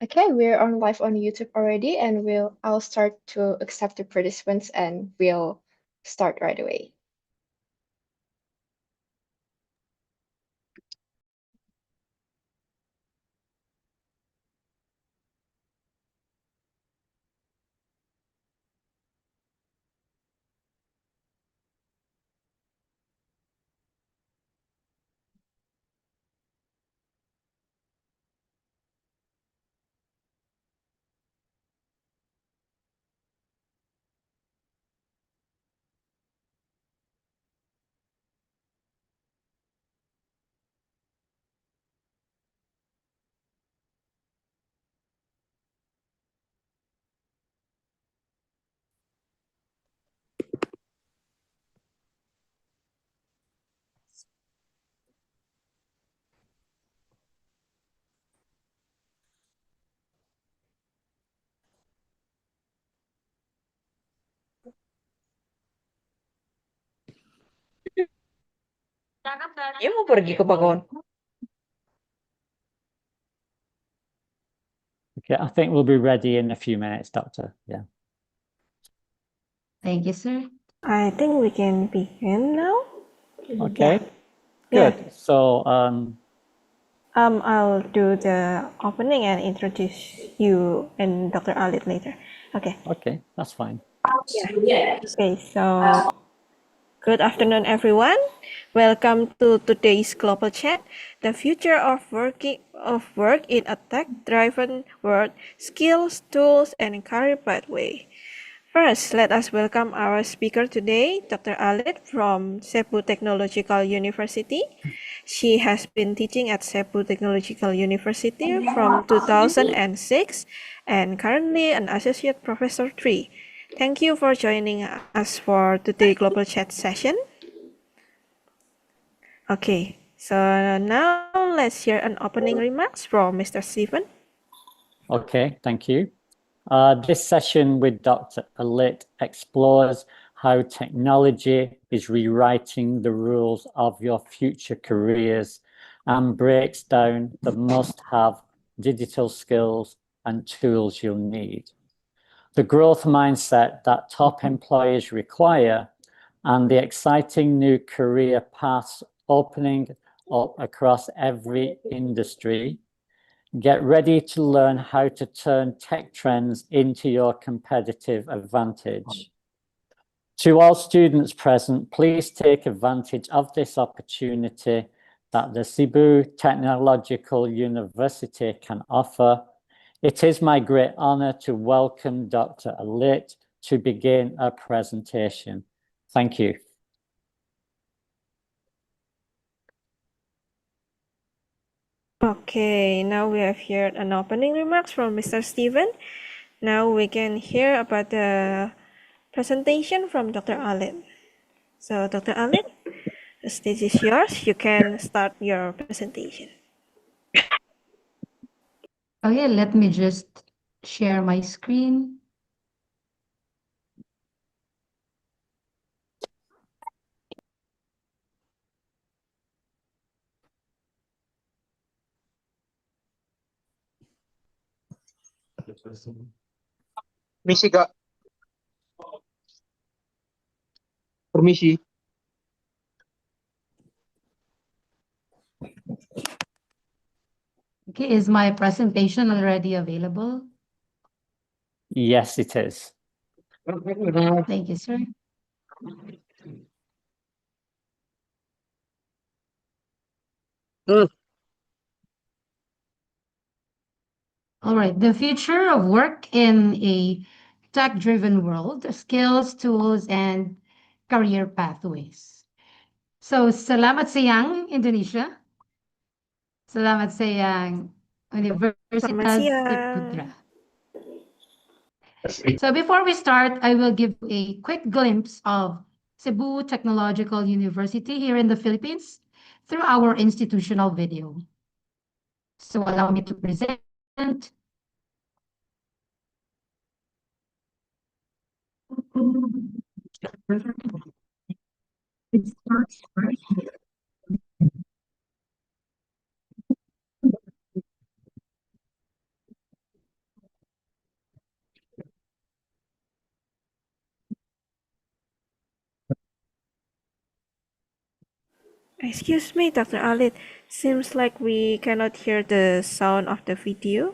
Okay, we're on live on YouTube already, and I'll start to accept the participants, and we'll start right away. Dia mau pergi ke Pakuan. Okay, I think we'll be ready in a few minutes, Doctor. Yeah. Thank you, sir. I think we can begin now. Okay. Yeah. Good. So, I'll do the opening and introduce you and Dr. Alit later. Okay. okay, that's fine. Okay, so good afternoon, everyone. Welcome to today's Global Chat, the future of work in a tech-driven world, skills, tools, and career pathway. First, let us welcome our speaker today, Dr. Alit from Cebu Technological University. She has been teaching at Cebu Technological University from 2006 and currently an Associate Professor 3. Thank you for joining us for today's Global Chat session. Okay, so now let's hear an opening remarks from Mr. Stephen. Okay, thank you. This session with Dr. Alit explores how technology is rewriting the rules of your future careers and breaks down the must-have digital skills and tools you'll need. The growth mindset that top employers require and the exciting new career paths opening up across every industry. Get ready to learn how to turn tech trends into your competitive advantage. To all students present, please take advantage of this opportunity that the Cebu Technological University can offer. It is my great honor to welcome Dr. Alit to begin our presentation. Thank you. Okay, now we have heard an opening remarks from Mr. Stephen. Now we can hear about the presentation from Dr. Alit. So Dr. Alit, the stage is yours. You can start your presentation. Okay, let me just share my screen. Permisi, Kak. Permisi. Okay, is my presentation already available? Yes, it is. Thank you, sir. All right, the future of work in a tech-driven world, skills, tools, and career pathways. So, salamat sayang, Indonesia. Salamat sayang, Universitas Ciputra. So before we start, I will give a quick glimpse of Cebu Technological University here in the Philippines through our institutional video. So allow me to present. It starts right here. Excuse me, Dr. Alit. Seems like we cannot hear the sound of the video.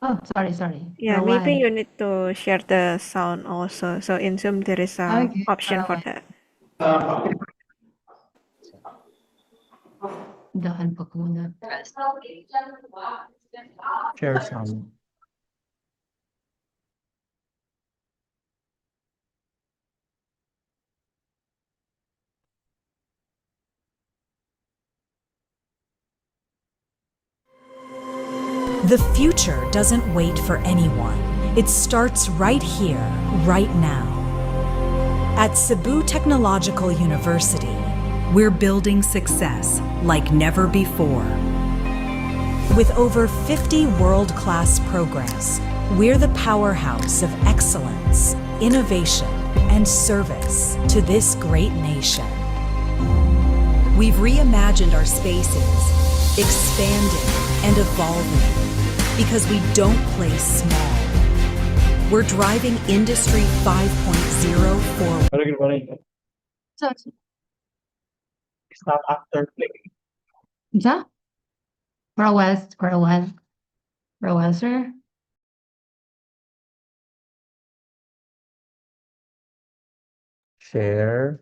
Oh, sorry. Yeah, For a maybe while. you need to share the sound also. So in Zoom there is a Okay, option for alright. that. Daan pa ko muna. Share some. The future doesn't wait for anyone. It starts right here, right now. At Cebu Technological University, we're building success like never before. With over 50 world-class programs, we're the powerhouse of excellence, innovation, and service to this great nation. We've reimagined our spaces, expanding and evolving, because we don't play small. We're driving Industry 5.0 forward. So, Stop after play. yeah? For a while, sir. Share.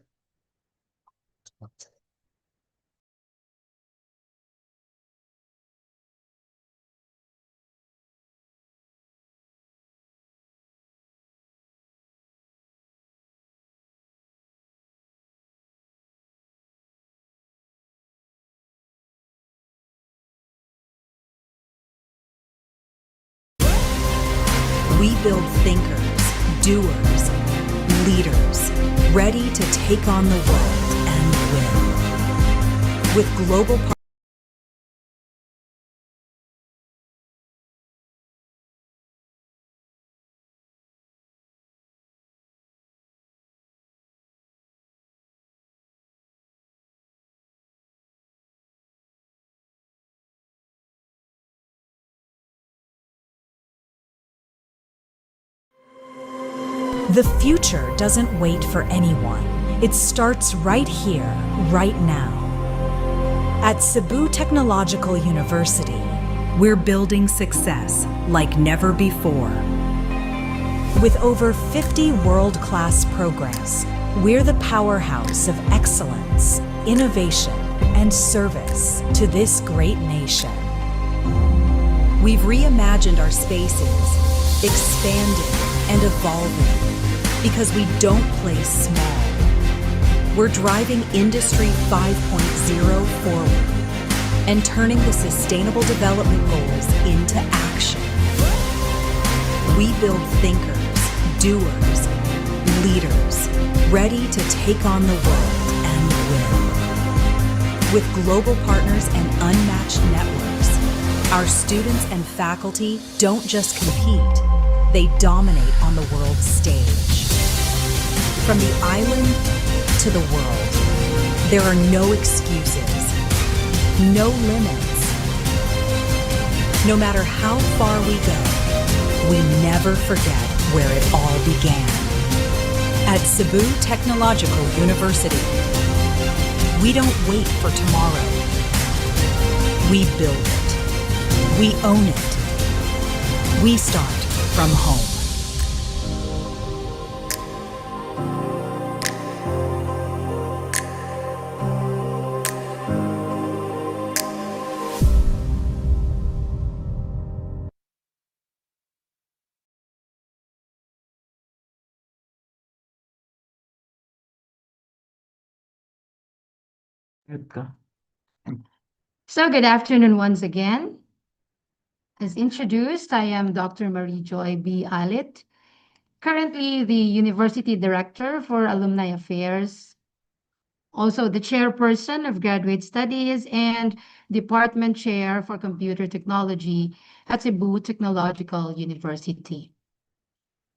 We build thinkers, doers, leaders, ready to take on the world and win. With global The future doesn't wait for anyone. It starts right here, right now. At Cebu Technological University, we're building success like never before. With over 50 world-class programs, we're the powerhouse of excellence, innovation, and service to this great nation. We've reimagined our spaces, expanding and evolving, because we don't play small. We're driving Industry 5.0 forward and turning the Sustainable Development Goals into action. We build thinkers, doers, leaders, ready to take on the world and win. With global partners and unmatched networks, our students and faculty don't just compete, they dominate on the world stage. From the island to the world, there are no excuses, no limits. No matter how far we go, we never forget where it all began. At Cebu Technological University, we don't wait for tomorrow. We build it. We own it. We start from home. So good afternoon once again. As introduced, I am Dr. Marie Joy B. Alit, currently the University Director for Alumni Affairs, also the Chairperson of Graduate Studies and Department Chair for Computer Technology at Cebu Technological University.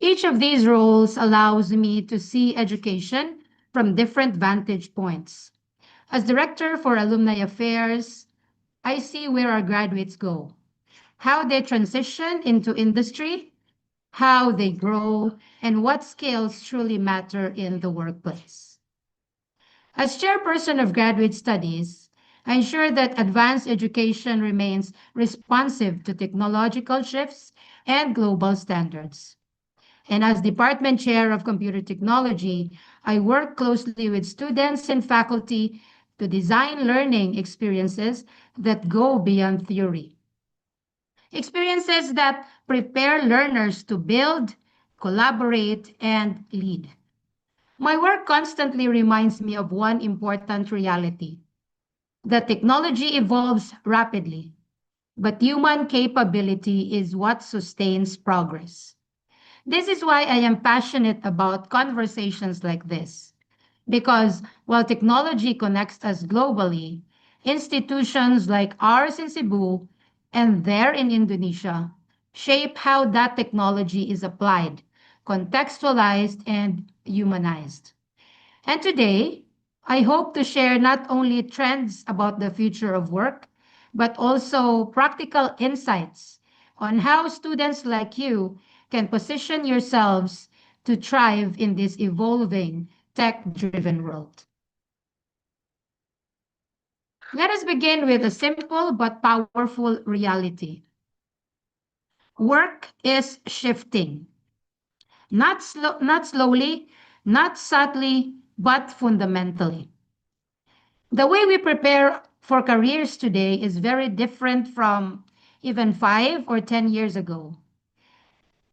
Each of these roles allows me to see education from different vantage points. As Director for Alumni Affairs, I see where our graduates go, how they transition into industry, how they grow, and what skills truly matter in the workplace. As chairperson of graduate studies, I ensure that advanced education remains responsive to technological shifts and global standards. And as department chair of computer technology, I work closely with students and faculty to design learning experiences that go beyond theory. Experiences that prepare learners to build, collaborate, and lead. My work constantly reminds me of one important reality. That technology evolves rapidly, but human capability is what sustains progress. This is why I am passionate about conversations like this. Because while technology connects us globally, institutions like ours in Cebu and there in Indonesia shape how that technology is applied, contextualized, and humanized. And today, I hope to share not only trends about the future of work, but also practical insights on how students like you can position yourselves to thrive in this evolving tech-driven world. Let us begin with a simple but powerful reality. Work is shifting, not slowly, not subtly, but fundamentally. The way we prepare for careers today is very different from even 5 or 10 years ago.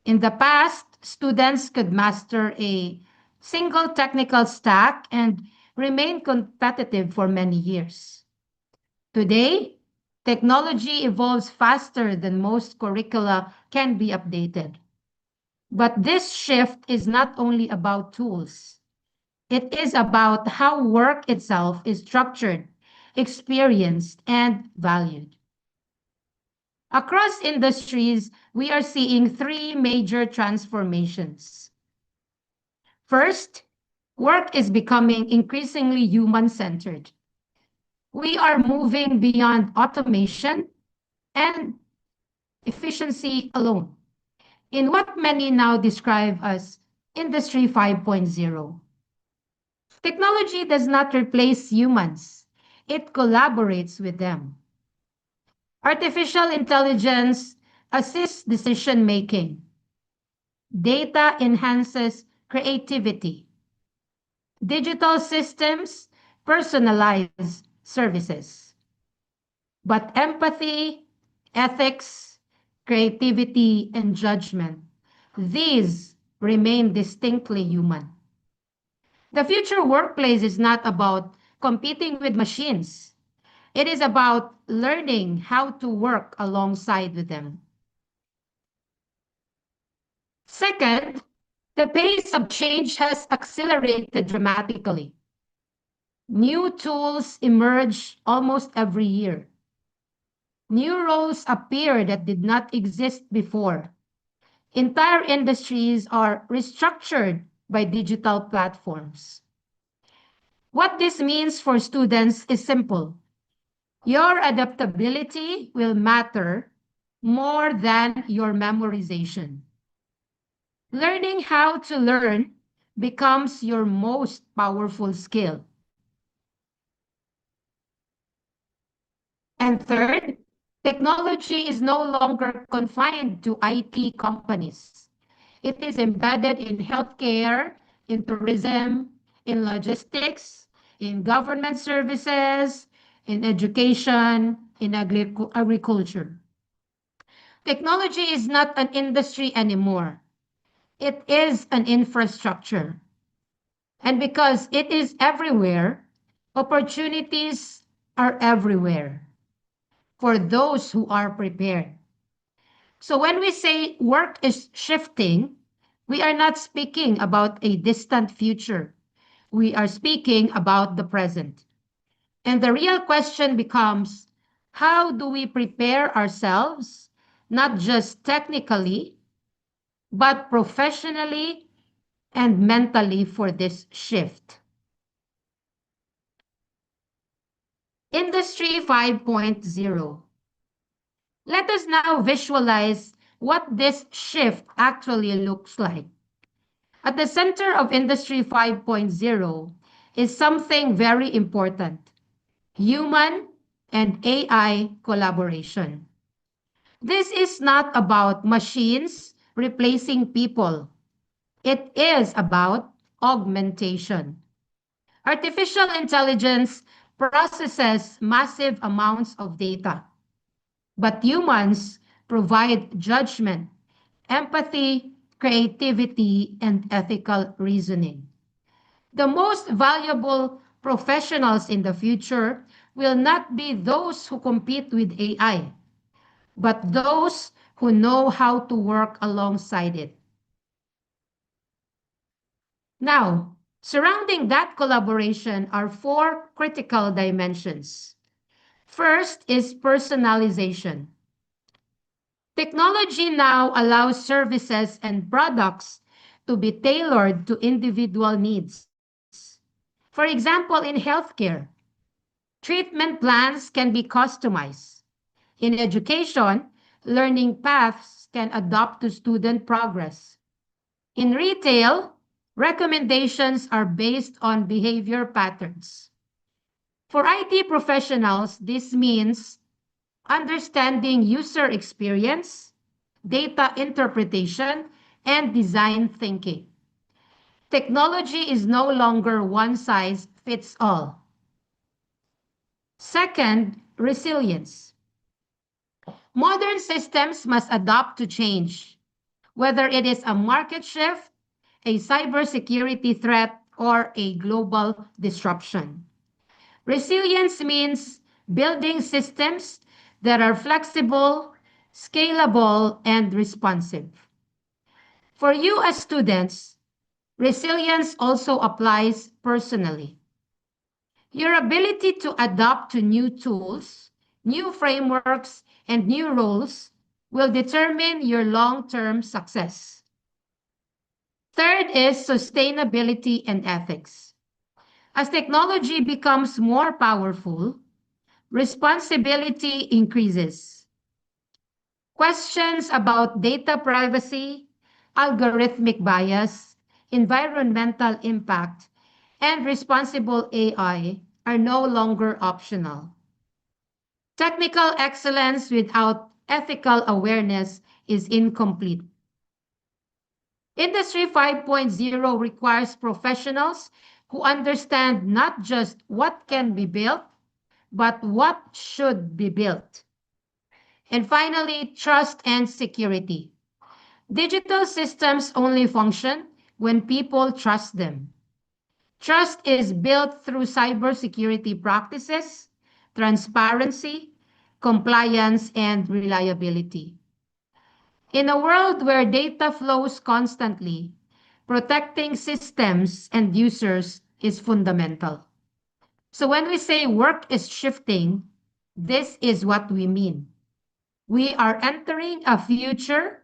In the past, students could master a single technical stack and remain competitive for many years. Today, technology evolves faster than most curricula can be updated. But this shift is not only about tools. It is about how work itself is structured, experienced, and valued. Across industries, we are seeing three major transformations. First, work is becoming increasingly human-centered. We are moving beyond automation and efficiency alone in what many now describe as Industry 5.0. Technology does not replace humans, it collaborates with them. Artificial intelligence assists decision making. Data enhances creativity. Digital systems personalize services. But empathy, ethics, creativity, and judgment, these remain distinctly human. The future workplace is not about competing with machines. It is about learning how to work alongside with them. Second, the pace of change has accelerated dramatically. New tools emerge almost every year. New roles appear that did not exist before. Entire industries are restructured by digital platforms. What this means for students is simple. Your adaptability will matter more than your memorization. Learning how to learn becomes your most powerful skill. And third, technology is no longer confined to IT companies. It is embedded in healthcare, in tourism, in logistics, in government services, in education, in agriculture. Technology is not an industry anymore. It is an infrastructure. And because it is everywhere, opportunities are everywhere for those who are prepared. So when we say work is shifting, we are not speaking about a distant future. We are speaking about the present. And the real question becomes, how do we prepare ourselves, not just technically, but professionally and mentally for this shift? Industry 5.0. Let us now visualize what this shift actually looks like. At the center of Industry 5.0 is something very important: human and AI collaboration. This is not about machines replacing people. It is about augmentation. Artificial intelligence processes massive amounts of data, but humans provide judgment, empathy, creativity, and ethical reasoning. The most valuable professionals in the future will not be those who compete with AI, but those who know how to work alongside it. Now, surrounding that collaboration are four critical dimensions. First is personalization. Technology now allows services and products to be tailored to individual needs. For example, in healthcare, treatment plans can be customized. In education, learning paths can adapt to student progress. In retail, recommendations are based on behavior patterns. For IT professionals, this means understanding user experience, data interpretation, and design thinking. Technology is no longer one size fits all. Second, resilience. Modern systems must adapt to change, whether it is a market shift, a cybersecurity threat, or a global disruption. Resilience means building systems that are flexible, scalable, and responsive. For you as students, resilience also applies personally. Your ability to adapt to new tools, new frameworks, and new roles will determine your long-term success. Third is sustainability and ethics. As technology becomes more powerful, responsibility increases. Questions about data privacy, algorithmic bias, environmental impact, and responsible AI are no longer optional. Technical excellence without ethical awareness is incomplete. Industry 5.0 requires professionals who understand not just what can be built, but what should be built. And finally, trust and security. Digital systems only function when people trust them. Trust is built through cybersecurity practices, transparency, compliance, and reliability. In a world where data flows constantly, protecting systems and users is fundamental. So when we say work is shifting, this is what we mean. We are entering a future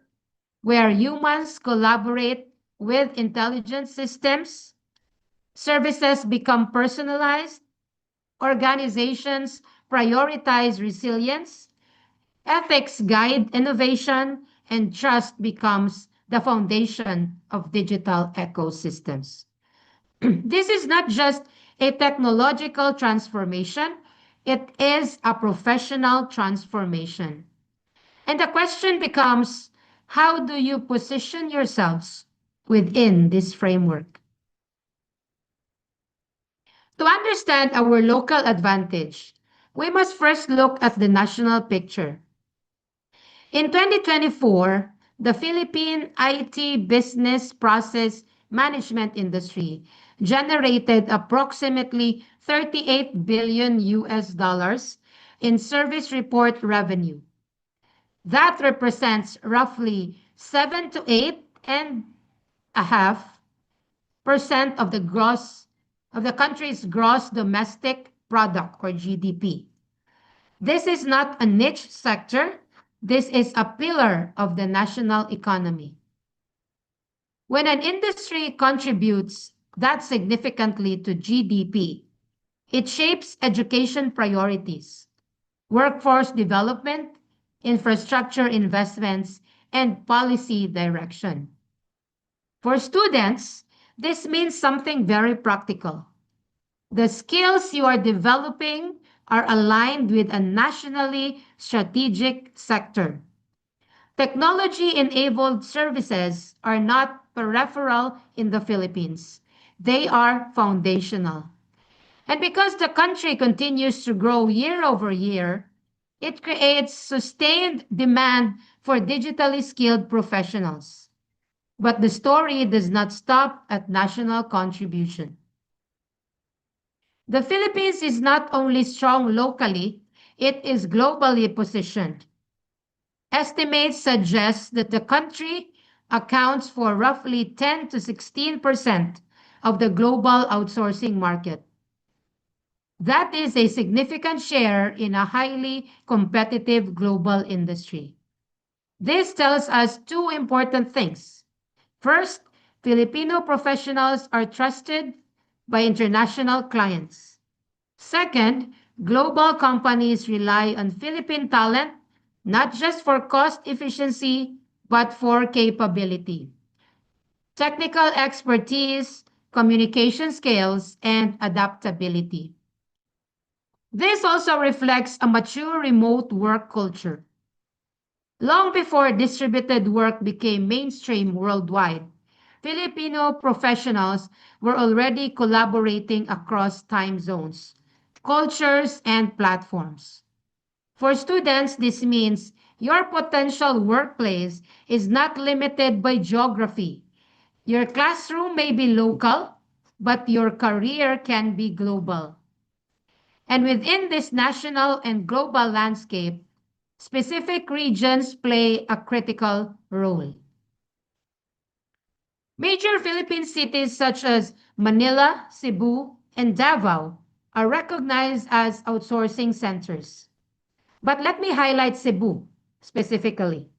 where humans collaborate with intelligent systems, services become personalized, organizations prioritize resilience, ethics guide innovation, and trust becomes the foundation of digital ecosystems. This is not just a technological transformation, it is a professional transformation. And the question becomes, how do you position yourselves within this framework? To understand our local advantage, we must first look at the national picture. In 2024, the Philippine IT business process management industry generated approximately 38 billion US dollars in service report revenue. That represents roughly 7 to 8.5% of the country's gross domestic product, or GDP. This is not a niche sector. This is a pillar of the national economy. When an industry contributes that significantly to GDP, it shapes education priorities, workforce development, infrastructure investments, and policy direction. For students, this means something very practical. The skills you are developing are aligned with a nationally strategic sector. Technology-enabled services are not peripheral in the Philippines. They are foundational. And because the country continues to grow year over year, it creates sustained demand for digitally skilled professionals. But the story does not stop at national contribution. The Philippines is not only strong locally, it is globally positioned. Estimates suggest that the country accounts for roughly 10 to 16% of the global outsourcing market. That is a significant share in a highly competitive global industry. This tells us two important things. First, Filipino professionals are trusted by international clients. Second, global companies rely on Philippine talent not just for cost efficiency, but for capability, technical expertise, communication skills, and adaptability. This also reflects a mature remote work culture. Long before distributed work became mainstream worldwide, Filipino professionals were already collaborating across time zones, cultures, and platforms. For students, this means your potential workplace is not limited by geography. Your classroom may be local, but your career can be global. And within this national and global landscape, specific regions play a critical role. Major Philippine cities such as Manila, Cebu, and Davao are recognized as outsourcing centers. But let me highlight Cebu specifically.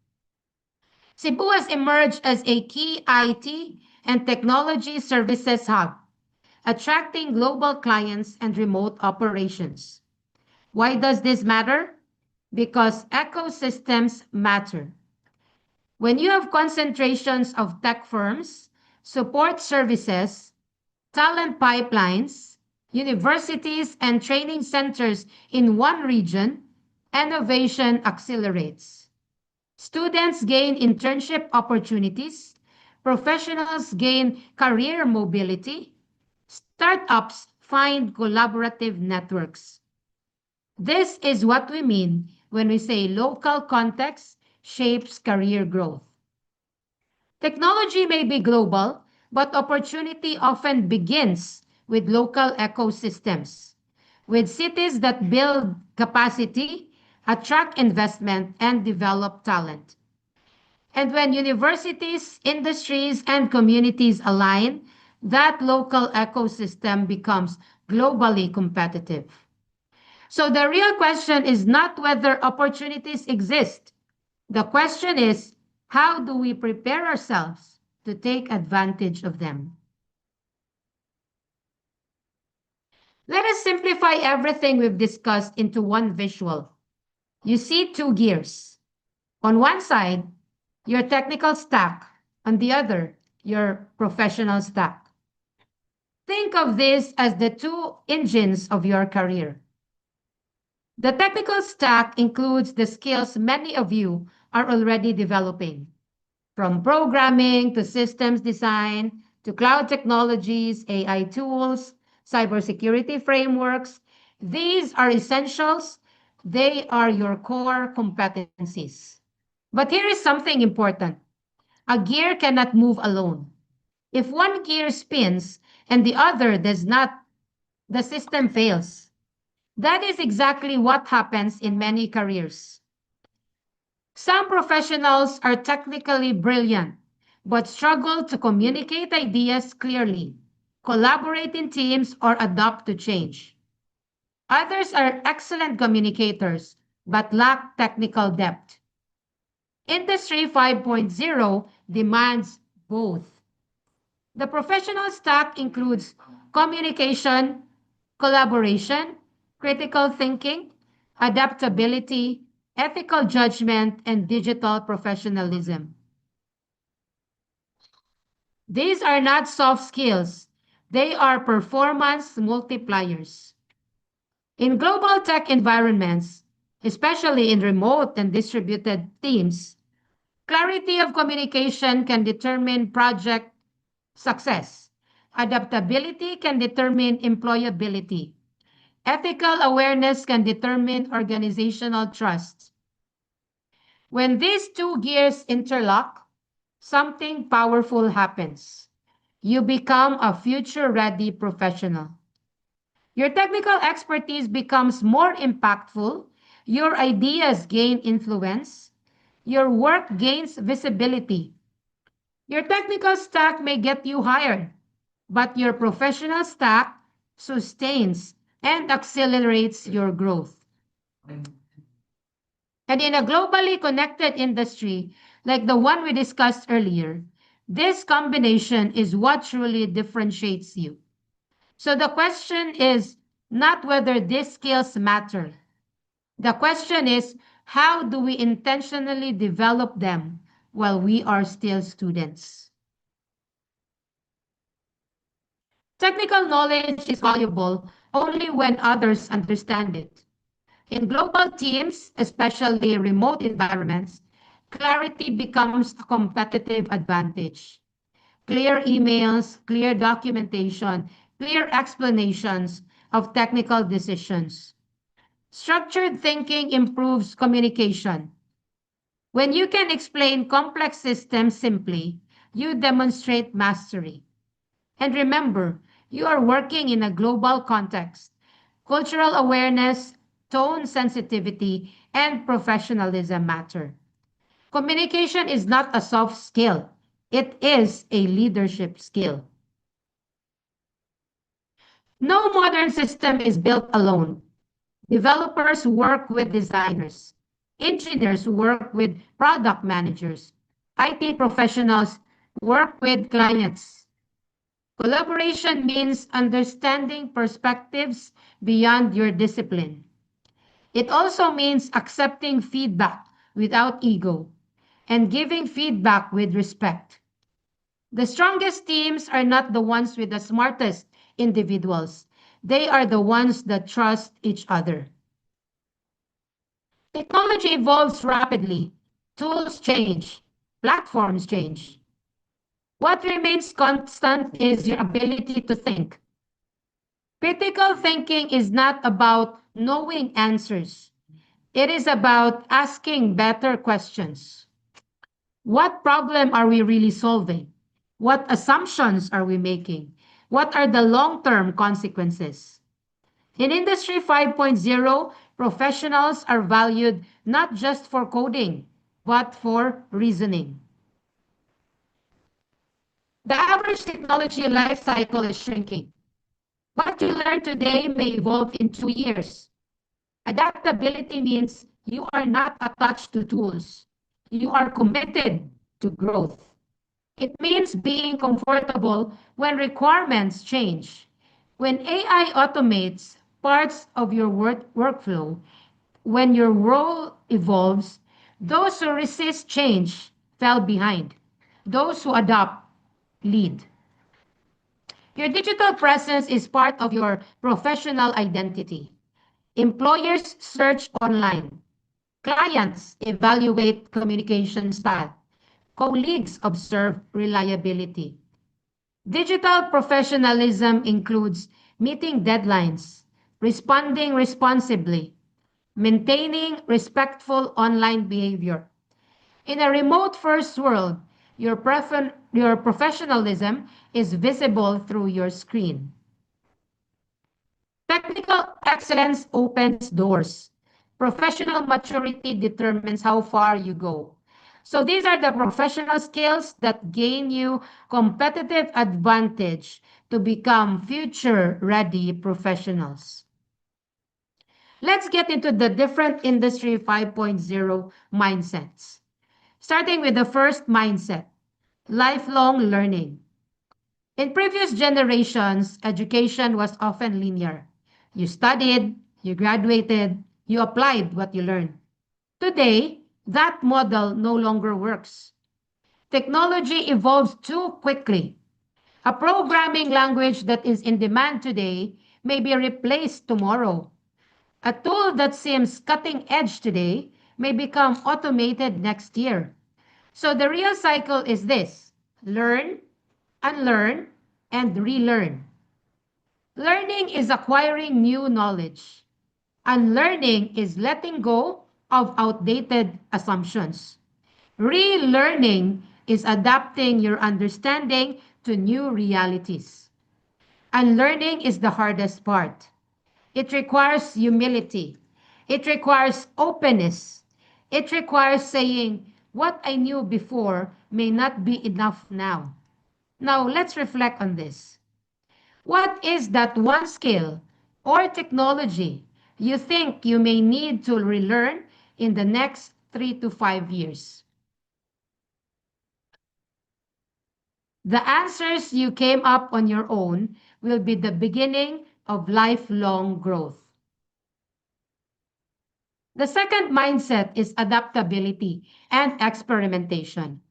Cebu has emerged as a key IT and technology services hub, attracting global clients and remote operations. Why does this matter? Because ecosystems matter. When you have concentrations of tech firms, support services, talent pipelines, universities, and training centers in one region, innovation accelerates. Students gain internship opportunities, professionals gain career mobility, startups find collaborative networks. This is what we mean when we say local context shapes career growth. Technology may be global, but opportunity often begins with local ecosystems, with cities that build capacity, attract investment, and develop talent. And when universities, industries, and communities align, that local ecosystem becomes globally competitive. So the real question is not whether opportunities exist. The question is, how do we prepare ourselves to take advantage of them? Let us simplify everything we've discussed into one visual. You see two gears. On one side, your technical stack. On the other, your professional stack. Think of this as the two engines of your career. The technical stack includes the skills many of you are already developing, from programming to systems design to cloud technologies, AI tools, cybersecurity frameworks. These are essentials. They are your core competencies. But here is something important. A gear cannot move alone. If one gear spins and the other does not, the system fails. That is exactly what happens in many careers. Some professionals are technically brilliant, but struggle to communicate ideas clearly, collaborate in teams, or adapt to change. Others are excellent communicators, but lack technical depth. Industry 5.0 demands both. The professional stack includes communication, collaboration, critical thinking, adaptability, ethical judgment, and digital professionalism. These are not soft skills. They are performance multipliers. In global tech environments, especially in remote and distributed teams, clarity of communication can determine project success. Adaptability can determine employability. Ethical awareness can determine organizational trust. When these two gears interlock, something powerful happens. You become a future-ready professional. Your technical expertise becomes more impactful, your ideas gain influence, your work gains visibility. Your technical stack may get you hired, but your professional stack sustains and accelerates your growth. And in a globally connected industry like the one we discussed earlier, this combination is what truly differentiates you. So the question is not whether these skills matter. The question is, how do we intentionally develop them while we are still students? Technical knowledge is valuable only when others understand it. In global teams, especially remote environments, clarity becomes a competitive advantage. Clear emails, clear documentation, clear explanations of technical decisions. Structured thinking improves communication. When you can explain complex systems simply, you demonstrate mastery. And remember, you are working in a global context. Cultural awareness, tone sensitivity, and professionalism matter. Communication is not a soft skill. It is a leadership skill. No modern system is built alone. Developers work with designers. Engineers work with product managers. IT professionals work with clients. Collaboration means understanding perspectives beyond your discipline. It also means accepting feedback without ego and giving feedback with respect. The strongest teams are not the ones with the smartest individuals. They are the ones that trust each other. Technology evolves rapidly. Tools change. Platforms change. What remains constant is your ability to think. Critical thinking is not about knowing answers. It is about asking better questions. What problem are we really solving? What assumptions are we making? What are the long-term consequences? In Industry 5.0, professionals are valued not just for coding, but for reasoning. The average technology life cycle is shrinking. What you learn today may evolve in 2 years. Adaptability means you are not attached to tools. You are committed to growth. It means being comfortable when requirements change. When AI automates parts of your workflow, when your role evolves, those who resist change fell behind. Those who adopt lead. Your digital presence is part of your professional identity. Employers search online. Clients evaluate communication style. Colleagues observe reliability. Digital professionalism includes meeting deadlines, responding responsibly, maintaining respectful online behavior. In a remote-first world, your professionalism is visible through your screen. Technical excellence opens doors. Professional maturity determines how far you go. So these are the professional skills that gain you competitive advantage to become future-ready professionals. Let's get into the different Industry 5.0 mindsets. Starting with the first mindset, lifelong learning. In previous generations, education was often linear. You studied, you graduated, you applied what you learned. Today, that model no longer works. Technology evolves too quickly. A programming language that is in demand today may be replaced tomorrow. A tool that seems cutting edge today may become automated next year. So the real cycle is this: learn, unlearn, and relearn. Learning is acquiring new knowledge. Unlearning is letting go of outdated assumptions. Relearning is adapting your understanding to new realities. Unlearning is the hardest part. It requires humility. It requires openness. It requires saying, what I knew before may not be enough now. Now, let's reflect on this. What is that one skill or technology you think you may need to relearn in the next 3 to 5 years? The answers you came up on your own will be the beginning of lifelong growth. The second mindset is adaptability and experimentation.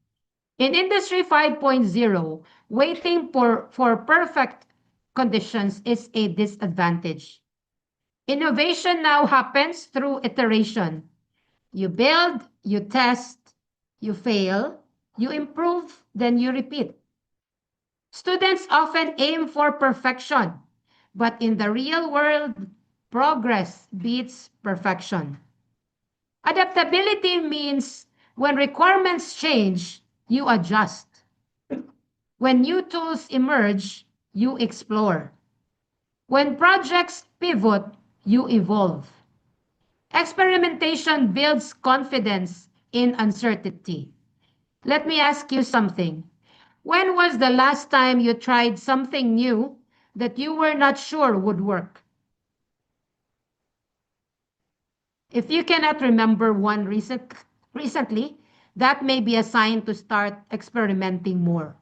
In Industry 5.0, waiting for perfect conditions is a disadvantage. Innovation now happens through iteration. You build, you test, you fail, you improve, then you repeat. Students often aim for perfection, but in the real world, progress beats perfection. Adaptability means when requirements change, you adjust. When new tools emerge, you explore. When projects pivot, you evolve. Experimentation builds confidence in uncertainty. Let me ask you something. When was the last time you tried something new that you were not sure would work? If you cannot remember one recently, that may be a sign to start experimenting more.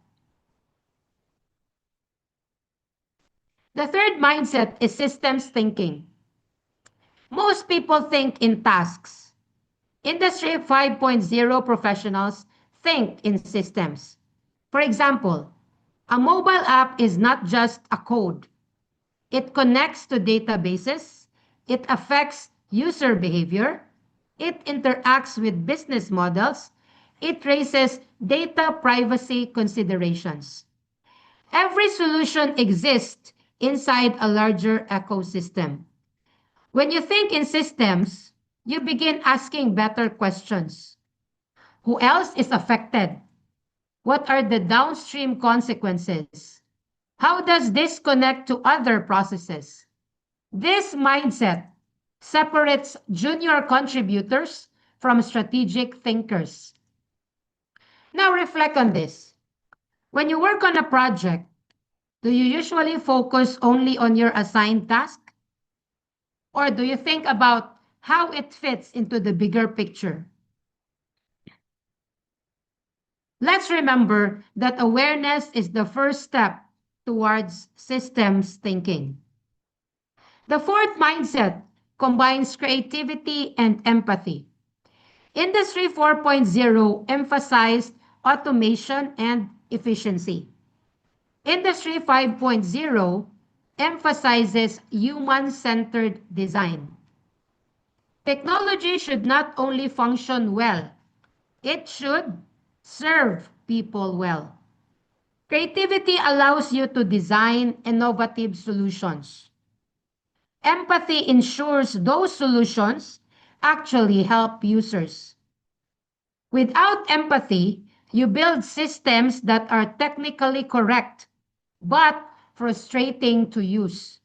The third mindset is systems thinking. Most people think in tasks. Industry 5.0 professionals think in systems. For example, a mobile app is not just a code. It connects to databases. It affects user behavior. It interacts with business models. It raises data privacy considerations. Every solution exists inside a larger ecosystem. When you think in systems, you begin asking better questions. Who else is affected? What are the downstream consequences? How does this connect to other processes? This mindset separates junior contributors from strategic thinkers. Now reflect on this. When you work on a project, do you usually focus only on your assigned task? Or do you think about how it fits into the bigger picture? Let's remember that awareness is the first step towards systems thinking. The fourth mindset combines creativity and empathy. Industry 4.0 emphasized automation and efficiency. Industry 5.0 emphasizes human-centered design. Technology should not only function well, it should serve people well. Creativity allows you to design innovative solutions. Empathy ensures those solutions actually help users. Without empathy, you build systems that are technically correct, but frustrating to use.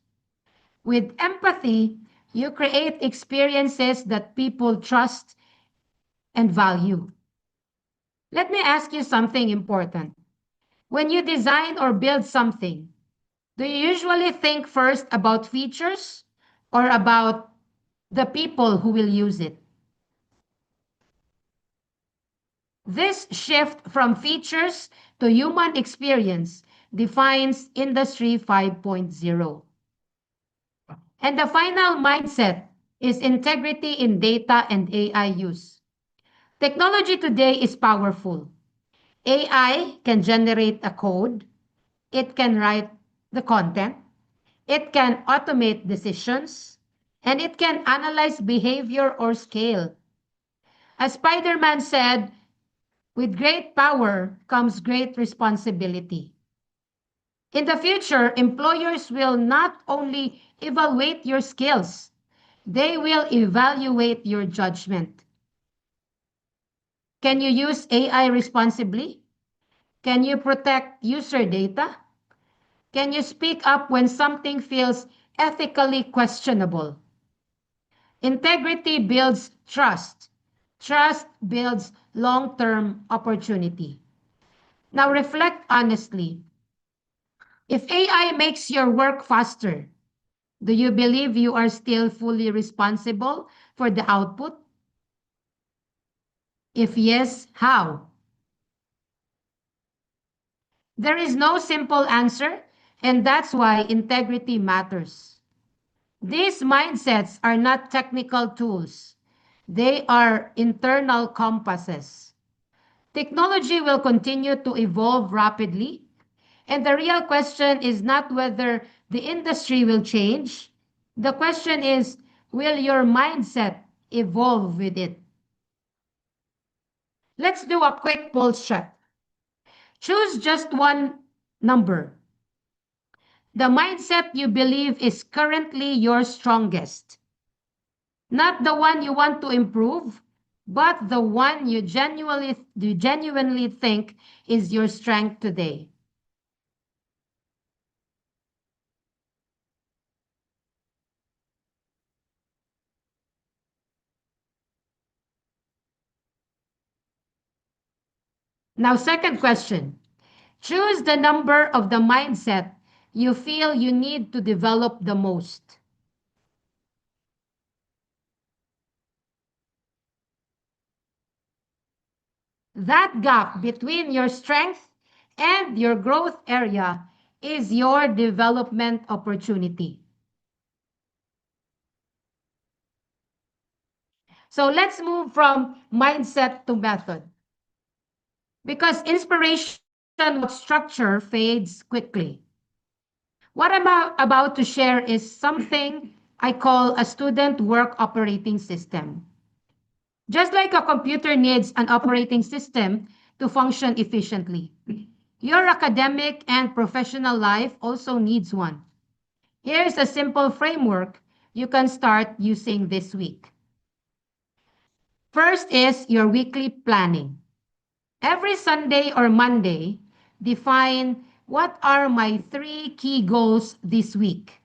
With empathy, you create experiences that people trust and value. Let me ask you something important. When you design or build something, do you usually think first about features or about the people who will use it? This shift from features to human experience defines Industry 5.0. And the final mindset is integrity in data and AI use. Technology today is powerful. AI can generate a code, It can write the content. It can automate decisions. And it can analyze behavior or scale. As Spider-Man said, with great power comes great responsibility. In the future, employers will not only evaluate your skills, they will evaluate your judgment. Can you use AI responsibly? Can you protect user data? Can you speak up when something feels ethically questionable? Integrity builds trust. Trust builds long-term opportunity. Now reflect honestly. If AI makes your work faster, do you believe you are still fully responsible for the output? If yes, how? There is no simple answer, and that's why integrity matters. These mindsets are not technical tools. They are internal compasses. Technology will continue to evolve rapidly, and the real question is not whether the industry will change. The question is, will your mindset evolve with it? Let's do a quick pulse check. Choose just one number. The mindset you believe is currently your strongest. Not the one you want to improve, but the one you genuinely think is your strength today. Now, second question. Choose the number of the mindset you feel you need to develop the most. That gap between your strength and your growth area is your development opportunity. So let's move from mindset to method. Because inspiration without structure fades quickly. What I'm about to share is something I call a student work operating system. Just like a computer needs an operating system to function efficiently, your academic and professional life also needs one. Here's a simple framework you can start using this week. First is your weekly planning. Every Sunday or Monday, define what are my 3 key goals this week.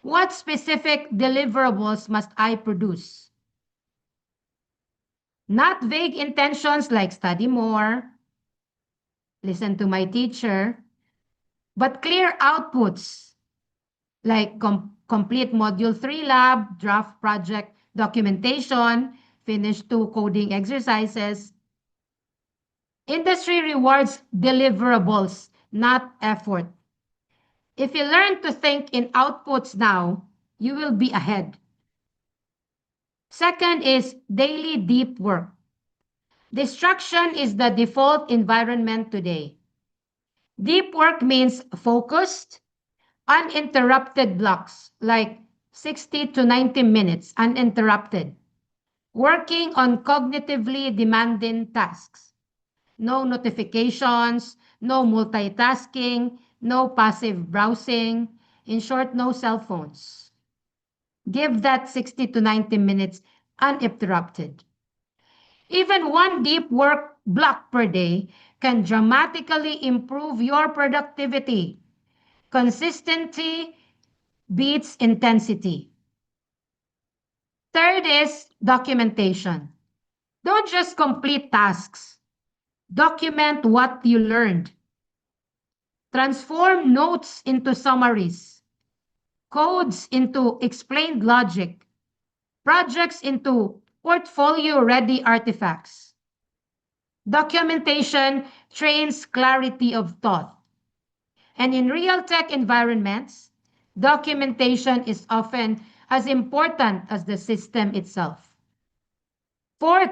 What specific deliverables must I produce? Not vague intentions like study more, listen to my teacher, but clear outputs like complete Module 3 lab, draft project documentation, finish 2 coding exercises. Industry rewards deliverables, not effort. If you learn to think in outputs now, you will be ahead. Second is daily deep work. Distraction is the default environment today. Deep work means focused, uninterrupted blocks, like 60 to 90 minutes uninterrupted. Working on cognitively demanding tasks. No notifications, no multitasking, no passive browsing. In short, no cell phones. Give that 60 to 90 minutes uninterrupted. Even one deep work block per day can dramatically improve your productivity. Consistency beats intensity. Third is documentation. Don't just complete tasks. Document what you learned. Transform notes into summaries, codes into explained logic, projects into portfolio-ready artifacts. Documentation trains clarity of thought. And in real tech environments, documentation is often as important as the system itself. Fourth,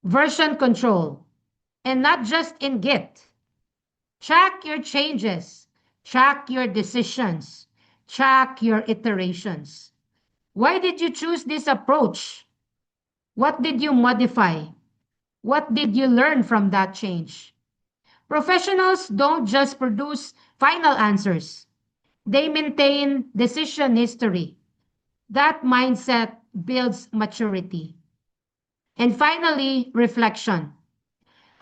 version control, and not just in Git. Track your changes, track your decisions, track your iterations. Why did you choose this approach? What did you modify? What did you learn from that change? Professionals don't just produce final answers. They maintain decision history. That mindset builds maturity. And finally, reflection.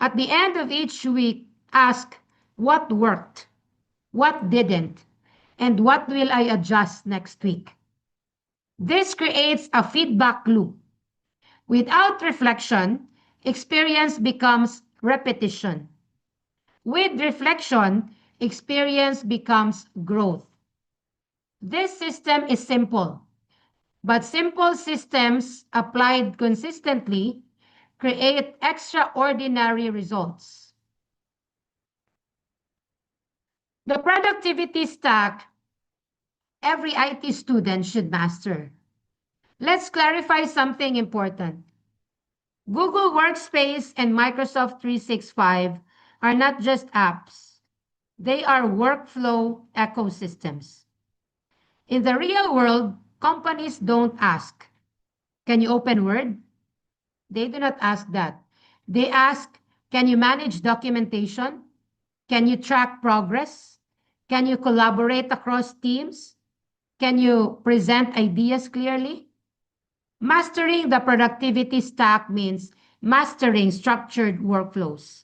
At the end of each week, ask what worked, what didn't, and what will I adjust next week. This creates a feedback loop. Without reflection, experience becomes repetition. With reflection, experience becomes growth. This system is simple, but simple systems applied consistently create extraordinary results. The productivity stack every IT student should master. Let's clarify something important. Google Workspace and Microsoft 365 are not just apps. They are workflow ecosystems. In the real world, companies don't ask, can you open Word? They do not ask that. They ask, can you manage documentation? Can you track progress? Can you collaborate across teams? Can you present ideas clearly? Mastering the productivity stack means mastering structured workflows.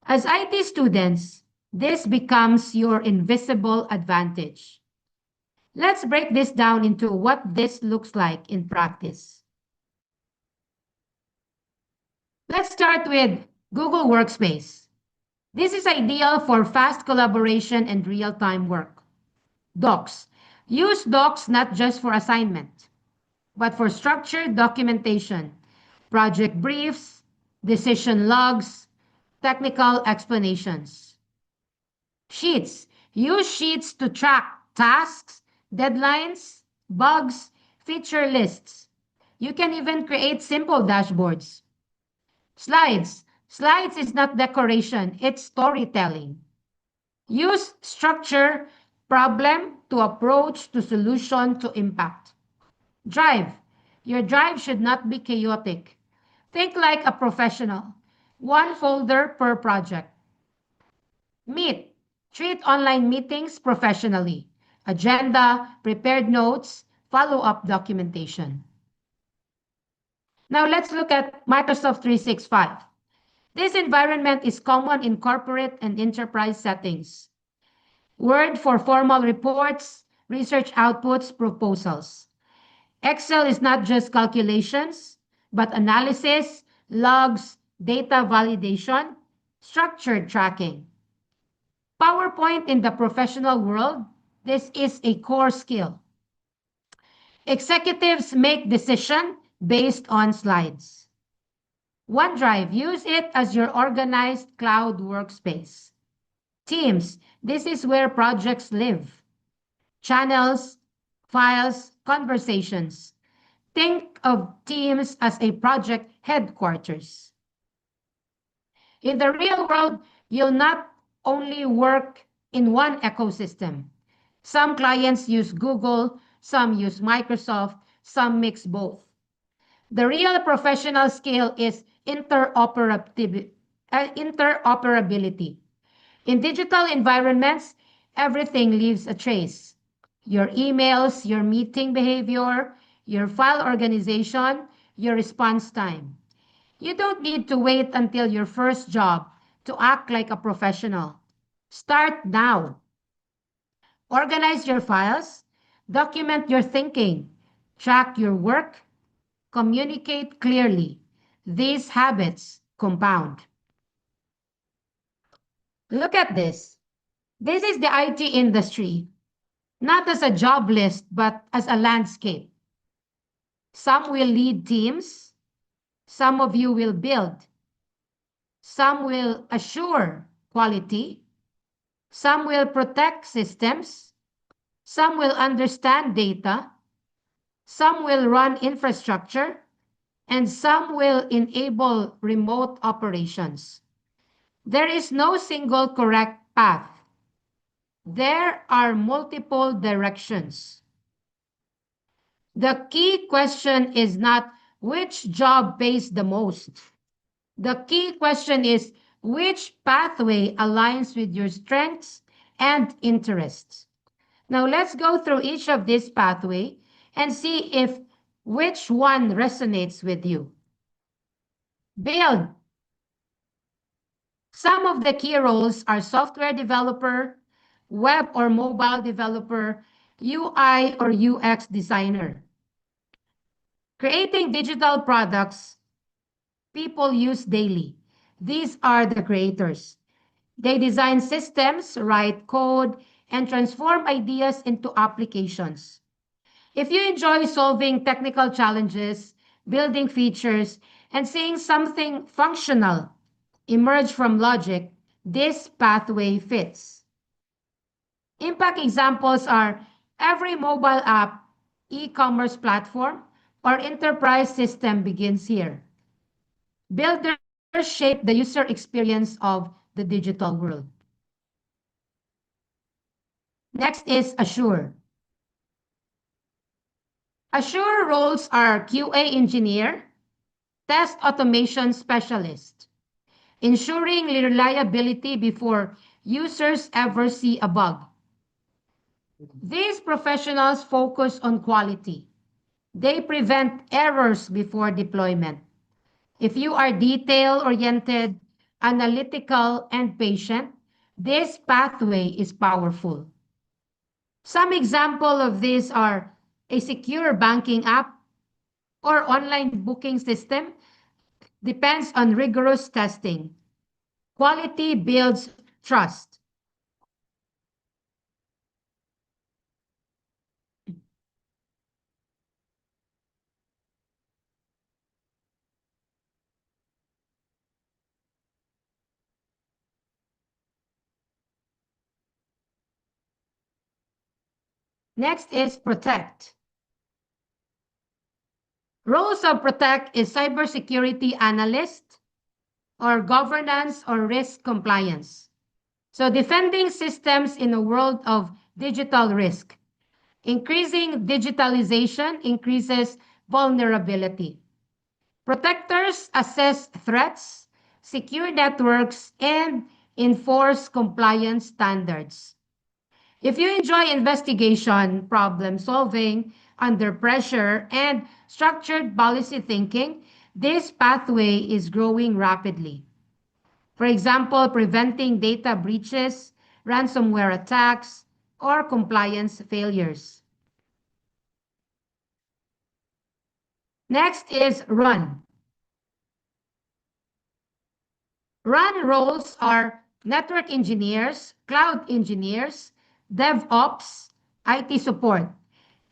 As IT students, this becomes your invisible advantage. Let's break this down into what this looks like in practice. Let's start with Google Workspace. This is ideal for fast collaboration and real-time work. Docs. Use Docs not just for assignment, but for structured documentation, project briefs, decision logs, technical explanations. Sheets. Use Sheets to track tasks, deadlines, bugs, feature lists. You can even create simple dashboards. Slides. Slides is not decoration, it's storytelling. Use structure, problem to approach to solution to impact. Drive. Your drive should not be chaotic. Think like a professional. One folder per project. Meet. Treat online meetings professionally. Agenda, prepared notes, follow-up documentation. Now let's look at Microsoft 365. This environment is common in corporate and enterprise settings. Word for formal reports, research outputs, proposals. Excel is not just calculations, but analysis, logs, data validation, structured tracking. PowerPoint in the professional world, this is a core skill. Executives make decisions based on slides. OneDrive, use it as your organized cloud workspace. Teams, this is where projects live. Channels, files, conversations. Think of Teams as a project headquarters. In the real world, you'll not only work in one ecosystem. Some clients use Google, some use Microsoft, some mix both. The real professional skill is interoperability. In digital environments, everything leaves a trace. Your emails, your meeting behavior, your file organization, your response time. You don't need to wait until your first job to act like a professional. Start now. Organize your files, document your thinking, track your work, communicate clearly. These habits compound. Look at this. This is the IT industry, not as a job list, but as a landscape. Some will lead teams. Some of you will build. Some will assure quality. Some will protect systems. Some will understand data. Some will run infrastructure. And some will enable remote operations. There is no single correct path. There are multiple directions. The key question is not which job pays the most. The key question is which pathway aligns with your strengths and interests. Now let's go through each of these pathway and see if which one resonates with you. Build. Some of the key roles are software developer, web or mobile developer, UI or UX designer. Creating digital products people use daily. These are the creators. They design systems, write code, and transform ideas into applications. If you enjoy solving technical challenges, building features, and seeing something functional emerge from logic, this pathway fits. Impact examples are every mobile app, e-commerce platform, or enterprise system begins here. Builders shape the user experience of the digital world. Next is Assure. Assure roles are QA engineer, test automation specialist, ensuring reliability before users ever see a bug. These professionals focus on quality. They prevent errors before deployment. If you are detail-oriented, analytical, and patient, this pathway is powerful. Some example of these are a secure banking app or online booking system depends on rigorous testing. Quality builds trust. Next is Protect. Roles of Protect is cybersecurity analyst or governance or risk compliance. So defending systems in a world of digital risk. Increasing digitalization increases vulnerability. Protectors assess threats, secure networks, and enforce compliance standards. If you enjoy investigation, problem solving, under pressure, and structured policy thinking, this pathway is growing rapidly. For example, preventing data breaches, ransomware attacks, or compliance failures. Next is Run. Run roles are network engineers, cloud engineers, DevOps, IT support,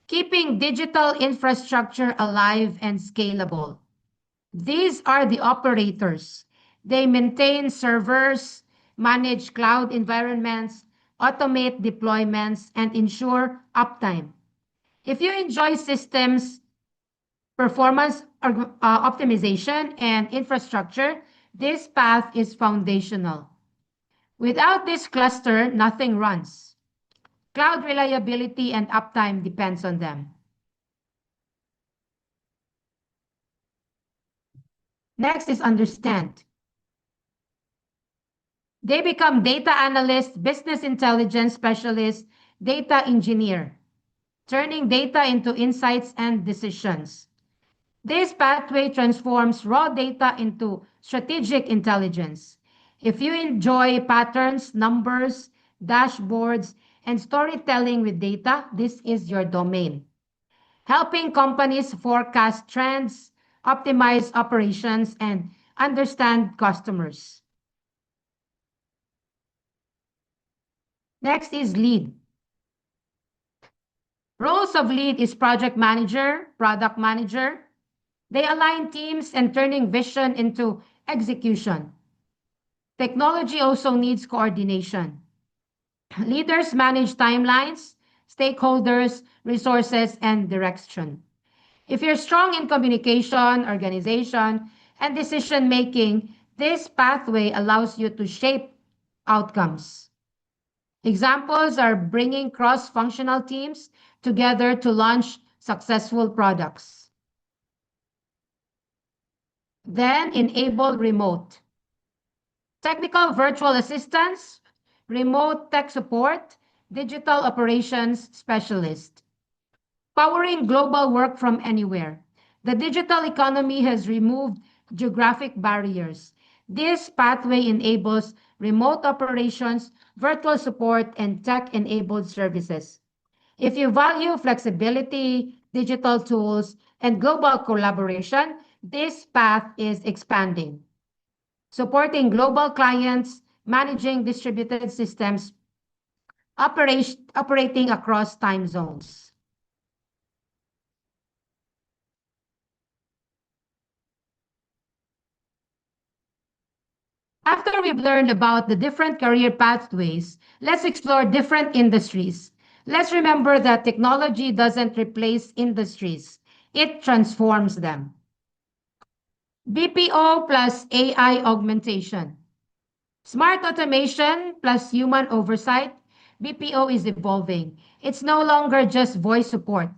keeping digital infrastructure alive and scalable. These are the operators. They maintain servers, manage cloud environments, automate deployments, and ensure uptime. If you enjoy systems, performance optimization, and infrastructure, this path is foundational. Without this cluster, nothing runs. Cloud reliability and uptime depends on them. Next is Understand. They become data analyst, business intelligence specialist, data engineer, turning data into insights and decisions. This pathway transforms raw data into strategic intelligence. If you enjoy patterns, numbers, dashboards, and storytelling with data, this is your domain. Helping companies forecast trends, optimize operations, and understand customers. Next is Lead. Roles of Lead is project manager, product manager. They align teams and turning vision into execution. Technology also needs coordination. Leaders manage timelines, stakeholders, resources, and direction. If you're strong in communication, organization, and decision-making, This pathway allows you to shape outcomes. Examples are bringing cross-functional teams together to launch successful products. Then enable remote. Technical virtual assistance, remote tech support, digital operations specialist. Powering global work from anywhere. The digital economy has removed geographic barriers. This pathway enables remote operations, virtual support, and tech-enabled services. If you value flexibility, digital tools, and global collaboration, this path is expanding. Supporting global clients, managing distributed systems, operating across time zones. After we've learned about the different career pathways, let's explore different industries. Let's remember that technology doesn't replace industries, it transforms them. BPO plus AI augmentation. Smart automation plus human oversight. BPO is evolving. It's no longer just voice support.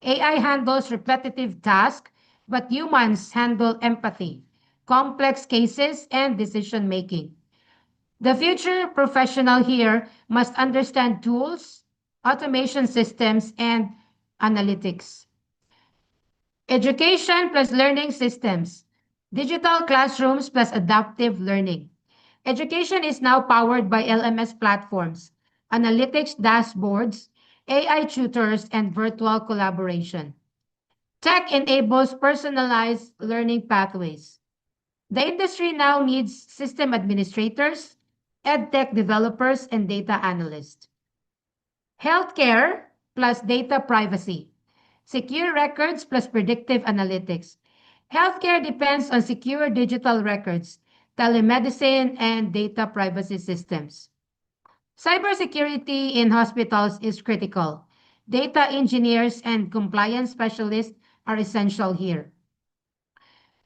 AI handles repetitive tasks, but humans handle empathy, complex cases, and decision making. The future professional here must understand tools, automation systems, and analytics. Education plus learning systems. Digital classrooms plus adaptive learning. Education is now powered by LMS platforms, analytics dashboards, AI tutors, and virtual collaboration. Tech enables personalized learning pathways. The industry now needs system administrators, edtech developers, and data analysts. Healthcare plus data privacy. Secure records plus predictive analytics. Healthcare depends on secure digital records, telemedicine, and data privacy systems. Cybersecurity in hospitals is critical. Data engineers and compliance specialists are essential here.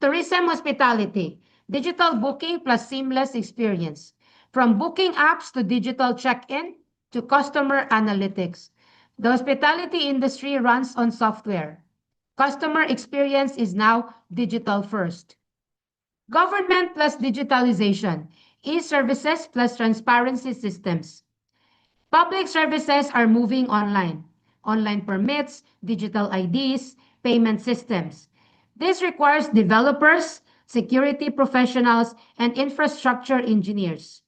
Tourism hospitality, digital booking plus seamless experience. From booking apps to digital check-in to customer analytics. The hospitality industry runs on software. Customer experience is now digital first. Government plus digitalization, e-services plus transparency systems. Public services are moving online. Online permits, digital IDs, payment systems. This requires developers, security professionals, and infrastructure engineers.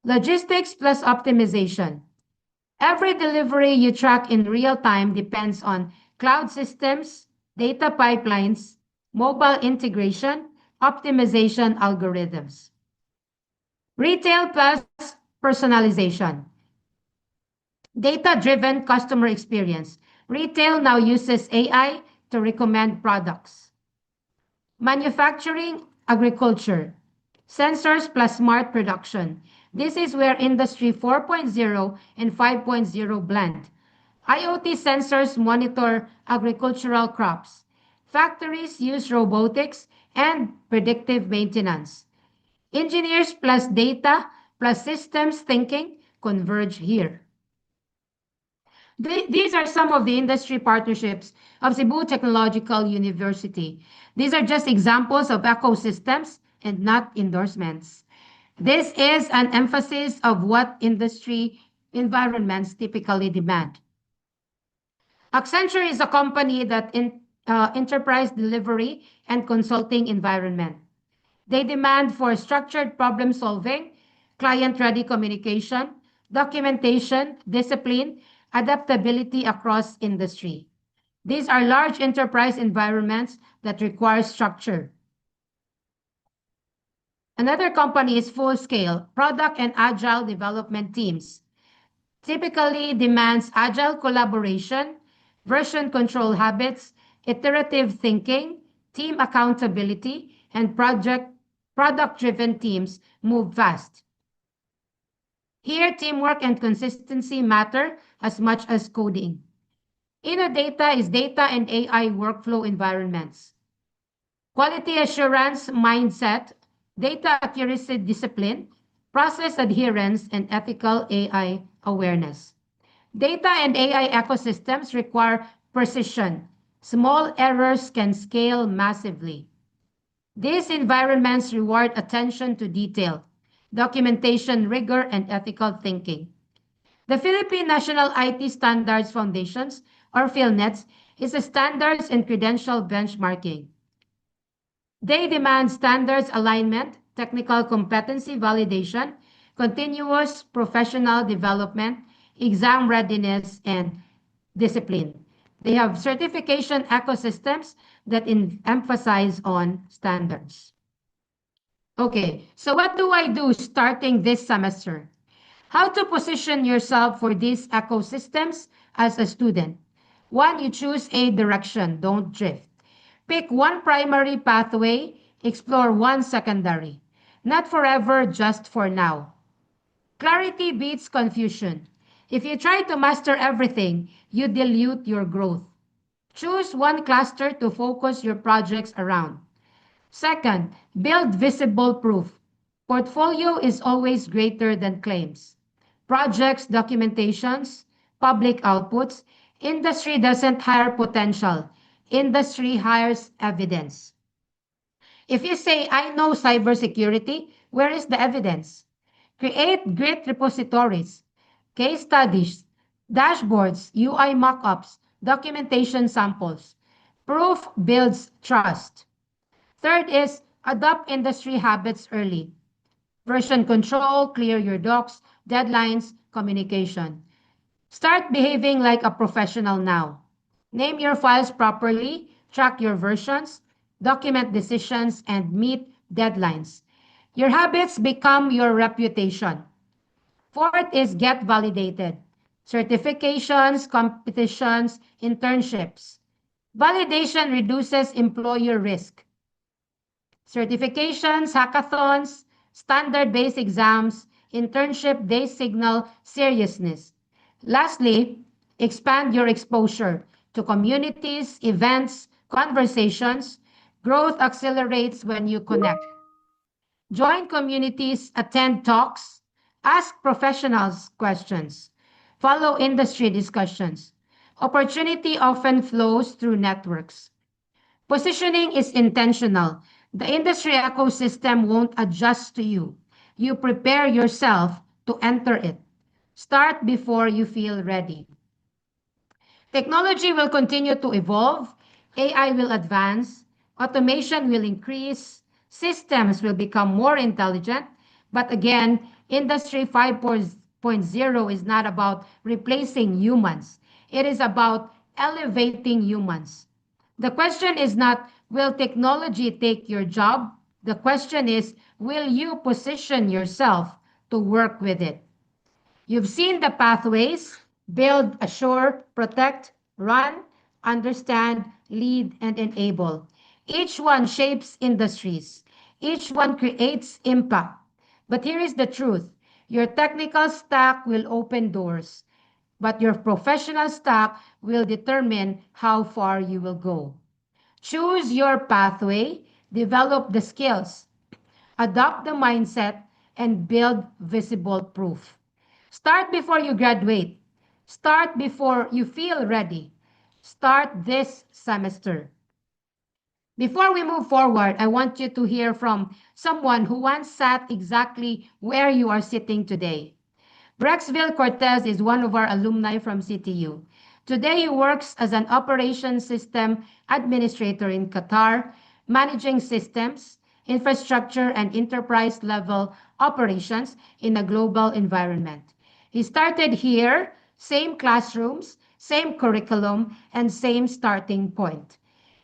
Logistics plus optimization. Every delivery you track in real time depends on cloud systems, data pipelines, mobile integration, optimization algorithms. Retail plus personalization. Data-driven customer experience. Retail now uses AI to recommend products. Manufacturing, agriculture. Sensors plus smart production. This is where Industry 4.0 and 5.0 blend. IoT sensors monitor agricultural crops. Factories use robotics and predictive maintenance. Engineers plus data plus systems thinking converge here. These are some of the industry partnerships of Cebu Technological University. These are just examples of ecosystems and not endorsements. This is an emphasis of what industry environments typically demand. Accenture is a company that enterprise delivery and consulting environment. They demand for structured problem solving, client-ready communication, documentation, discipline, adaptability across industry. These are large enterprise environments that require structure. Another company is Full Scale, product and agile development teams. Typically demands agile collaboration, version control habits, iterative thinking, team accountability, and product-driven teams move fast. Here, teamwork and consistency matter as much as coding. Innodata is data and AI workflow environments. Quality assurance mindset, data accuracy discipline, process adherence, and ethical AI awareness. Data and AI ecosystems require precision. Small errors can scale massively. These environments reward attention to detail, documentation rigor, and ethical thinking. The Philippine National IT Standards Foundations, or PhilNets, is a standards and credential benchmarking. They demand standards alignment, technical competency validation, continuous professional development, exam readiness, and discipline. They have certification ecosystems that emphasize on standards. Okay, so what do I do starting this semester? How to position yourself for these ecosystems as a student. One, you choose a direction, don't drift. Pick one primary pathway, explore one secondary. Not forever, just for now. Clarity beats confusion. If you try to master everything, you dilute your growth. Choose one cluster to focus your projects around. Second, build visible proof. Portfolio is always greater than claims. Projects, documentations, public outputs. Industry doesn't hire potential. Industry hires evidence. If you say, I know cybersecurity, where is the evidence? Create great repositories, case studies, dashboards, UI mockups, documentation samples. Proof builds trust. Third is adopt industry habits early. Version control, clear your docs, deadlines, communication. Start behaving like a professional now. Name your files properly, track your versions, document decisions, and meet deadlines. Your habits become your reputation. Fourth is get validated. Certifications, competitions, internships. Validation reduces employer risk. Certifications, hackathons, standard-based exams, internship, they signal seriousness. Lastly, expand your exposure to communities, events, conversations. Growth accelerates when you connect. Join communities, attend talks, ask professionals questions, follow industry discussions. Opportunity often flows through networks. Positioning is intentional. The industry ecosystem won't adjust to you. You prepare yourself to enter it. Start before you feel ready. Technology will continue to evolve, AI will advance, automation will increase, systems will become more intelligent. But again, Industry 5.0 is not about replacing humans, it is about elevating humans. The question is not, will technology take your job? The question is, will you position yourself to work with it? You've seen the pathways: build, assure, protect, run, understand, lead, and enable. Each one shapes industries. Each one creates impact. But here is the truth. Your technical stack will open doors, but your professional stack will determine how far you will go. Choose your pathway, develop the skills, adopt the mindset, and build visible proof. Start before you graduate. Start before you feel ready. Start this semester. Before we move forward, I want you to hear from someone who once sat exactly where you are sitting today. Brexville Cortez is one of our alumni from CTU. Today, he works as an operations system administrator in Qatar, managing systems, infrastructure, and enterprise level operations in a global environment. He started here, same classrooms, same curriculum, and same starting point.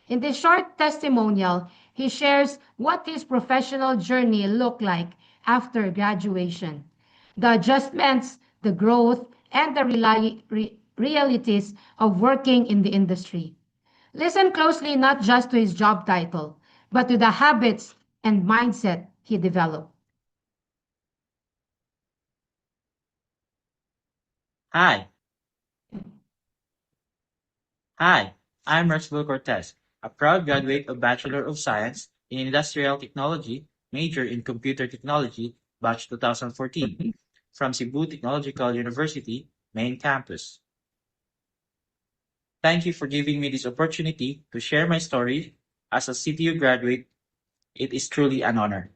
In this short testimonial, he shares what his professional journey looked like after graduation, the adjustments, the growth, and the realities of working in the industry. Listen closely not just to his job title, but to the habits and mindset he developed. Hi. Hi, I'm Rexville Cortez, a proud graduate of Bachelor of Science in Industrial Technology major in Computer Technology, batch 2014, from Cebu Technological University, main campus. Thank you for giving me this opportunity to share my story as a CTU graduate. It is truly an honor.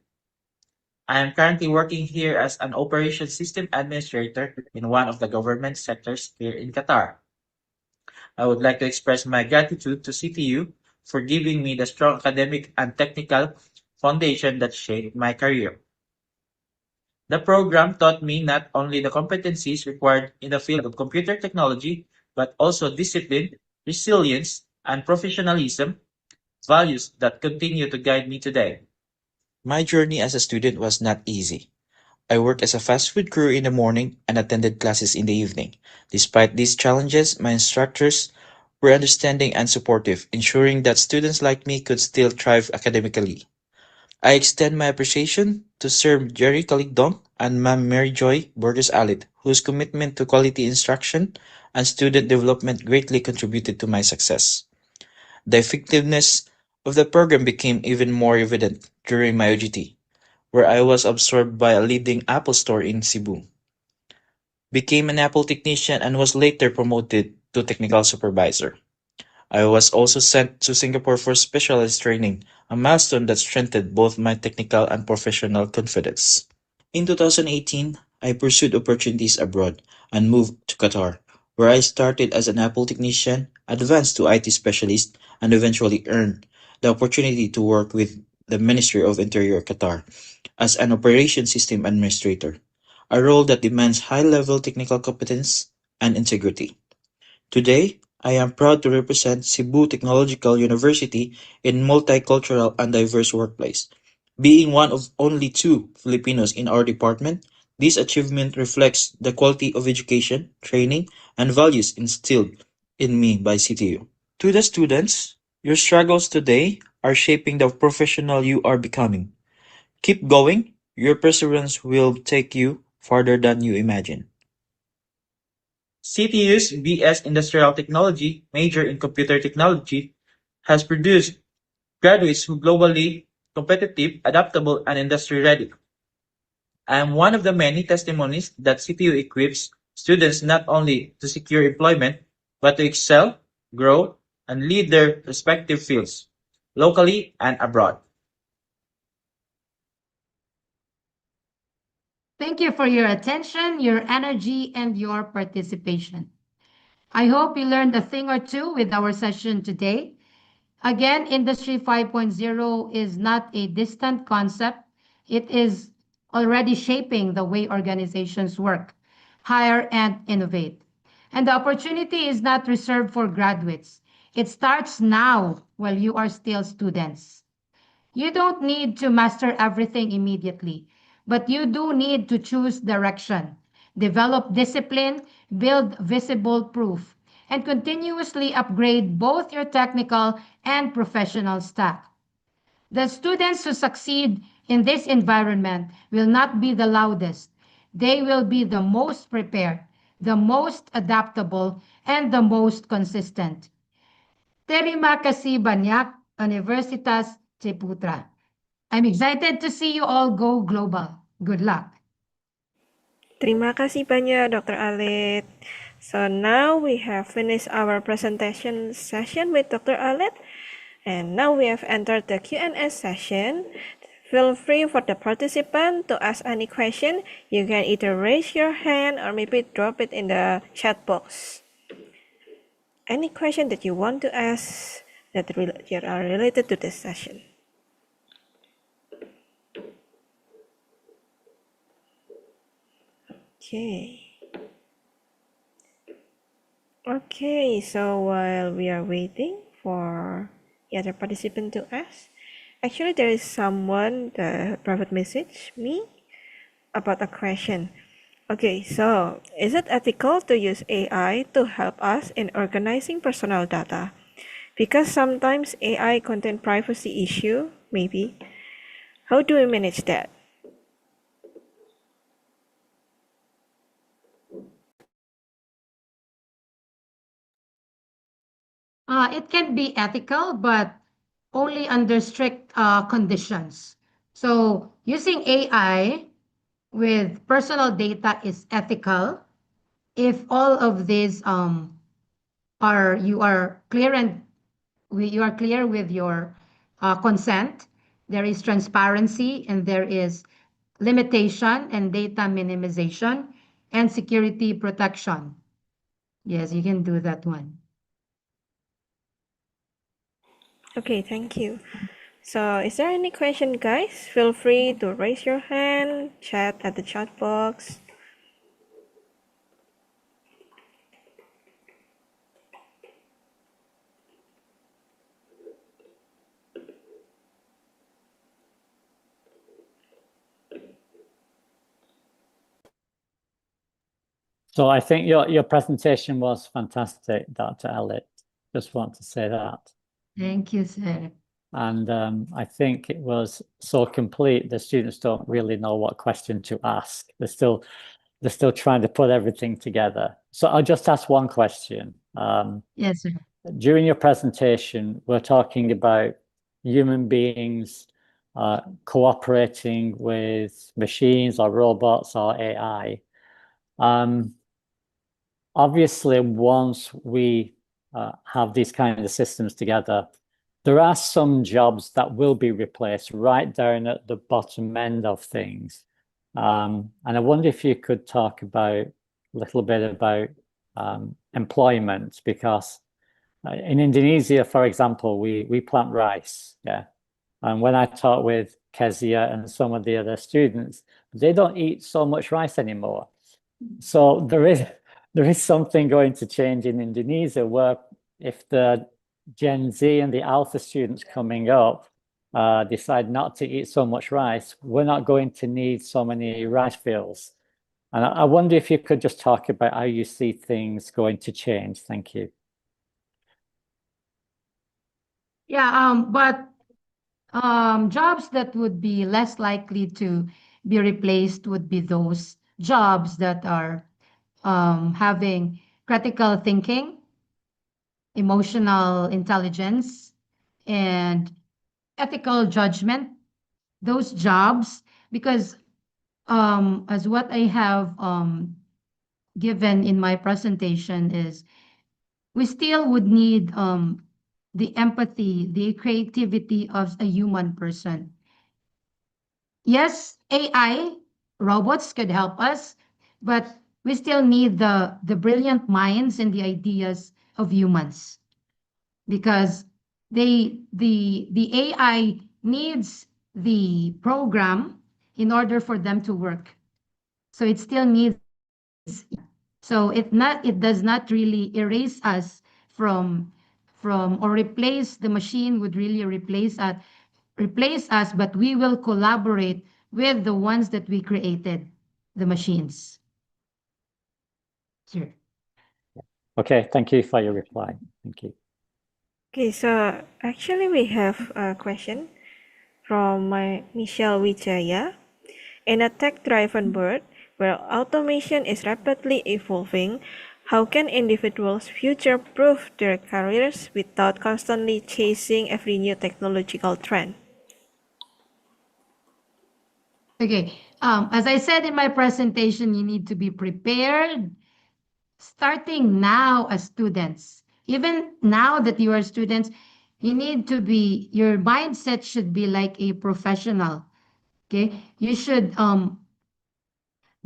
I am currently working here as an operations system administrator in one of the government sectors here in Qatar. I would like to express my gratitude to CTU for giving me the strong academic and technical foundation that shaped my career. The program taught me not only the competencies required in the field of computer technology, but also discipline, resilience, and professionalism, values that continue to guide me today. My journey as a student was not easy. I worked as a fast food crew in the morning and attended classes in the evening. Despite these challenges, my instructors were understanding and supportive, ensuring that students like me could still thrive academically. I extend my appreciation to Sir Jerry Kaligdong and Ma'am Mary Joy Burgess Alit, whose commitment to quality instruction and student development greatly contributed to my success. The effectiveness of the program became even more evident during my OGT, where I was absorbed by a leading Apple store in Cebu, became an Apple technician, and was later promoted to technical supervisor. I was also sent to Singapore for specialized training, a milestone that strengthened both my technical and professional confidence. In 2018, I pursued opportunities abroad and moved to Qatar, where I started as an Apple technician, advanced to IT specialist, and eventually earned the opportunity to work with the Ministry of Interior Qatar as an operation system administrator, a role that demands high-level technical competence and integrity. Today, I am proud to represent Cebu Technological University in multicultural and diverse workplace. Being one of only 2 Filipinos in our department, this achievement reflects the quality of education, training, and values instilled in me by CTU. To the students, your struggles today are shaping the professional you are becoming. Keep going, your perseverance will take you farther than you imagine. CTU's BS Industrial Technology, major in Computer Technology, has produced graduates who are globally competitive, adaptable, and industry-ready. I am one of the many testimonies that CTU equips students not only to secure employment, but to excel, grow, and lead their respective fields, locally and abroad. Thank you for your attention, your energy, and your participation. I hope you learned a thing or two with our session today. Again, Industry 5.0 is not a distant concept. It is already shaping the way organizations work, hire, and innovate. And the opportunity is not reserved for graduates. It starts now while you are still students. You don't need to master everything immediately, but you do need to choose direction, develop discipline, build visible proof, and continuously upgrade both your technical and professional stack. The students who succeed in this environment will not be the loudest. They will be the most prepared, the most adaptable, and the most consistent. Terima kasih banyak, Universitas Ciputra. I'm excited to see you all go global. Good luck. Terima kasih banyak, Dr. Alit. So now we have finished our presentation session with Dr. Alit, and now we have entered the Q&A session. Feel free for the participant to ask any question. You can either raise your hand or maybe drop it in the chat box. Any question that you want to ask that are related to this session. Okay, so while we are waiting for the other participant to ask, actually there is someone that private message me about a question. Okay, so is it ethical to use AI to help us in organizing personal data? Because sometimes AI contain privacy issue, maybe. How do we manage that? It can be ethical, but only under strict conditions. So using AI with personal data is ethical if all of these are you are clear and you are clear with your consent. There is transparency and there is limitation and data minimization and security protection. Yes, you can do that one. Okay, thank you. So, is there any question, guys? Feel free to raise your hand, chat at the chat box. So I think your presentation was fantastic, Dr. Elliott. Just want to say that. Thank you, sir. And I think it was so complete, the students don't really know what question to ask. They're still trying to put everything together. So I'll just ask one question. Yes, sir. During your presentation, we're talking about human beings cooperating with machines or robots or AI. Obviously, once we have these kind of systems together, there are some jobs that will be replaced right down at the bottom end of things. And I wonder if you could talk about a little bit about employment, because in Indonesia, for example, we plant rice, yeah. And when I talk with Kezia and some of the other students, they don't eat so much rice anymore. So there is something going to change in Indonesia, where if the Gen Z and the Alpha students coming up decide not to eat so much rice, we're not going to need so many rice fields. And I wonder if you could just talk about how you see things going to change. Thank you. Yeah, but jobs that would be less likely to be replaced would be those jobs that are having critical thinking, emotional intelligence, and ethical judgment. Those jobs, because as what I have given in my presentation is we still would need the empathy, the creativity of a human person. Yes, AI, robots could help us, but we still need the brilliant minds and the ideas of humans because the AI needs the program in order for them to work. So it still needs so it does not really erase us from or replace the machine would really replace us, but we will collaborate with the ones that we created, the machines. Sure. Okay, thank you for your reply. Thank you. Okay, so actually we have a question from Michelle Wijaya. In a tech-driven world where automation is rapidly evolving, how can individuals future-proof their careers without constantly chasing every new technological trend? Okay. As I said in my presentation, you need to be prepared starting now as students. Even now that you are students, you need to be, your mindset should be like a professional. Okay. You should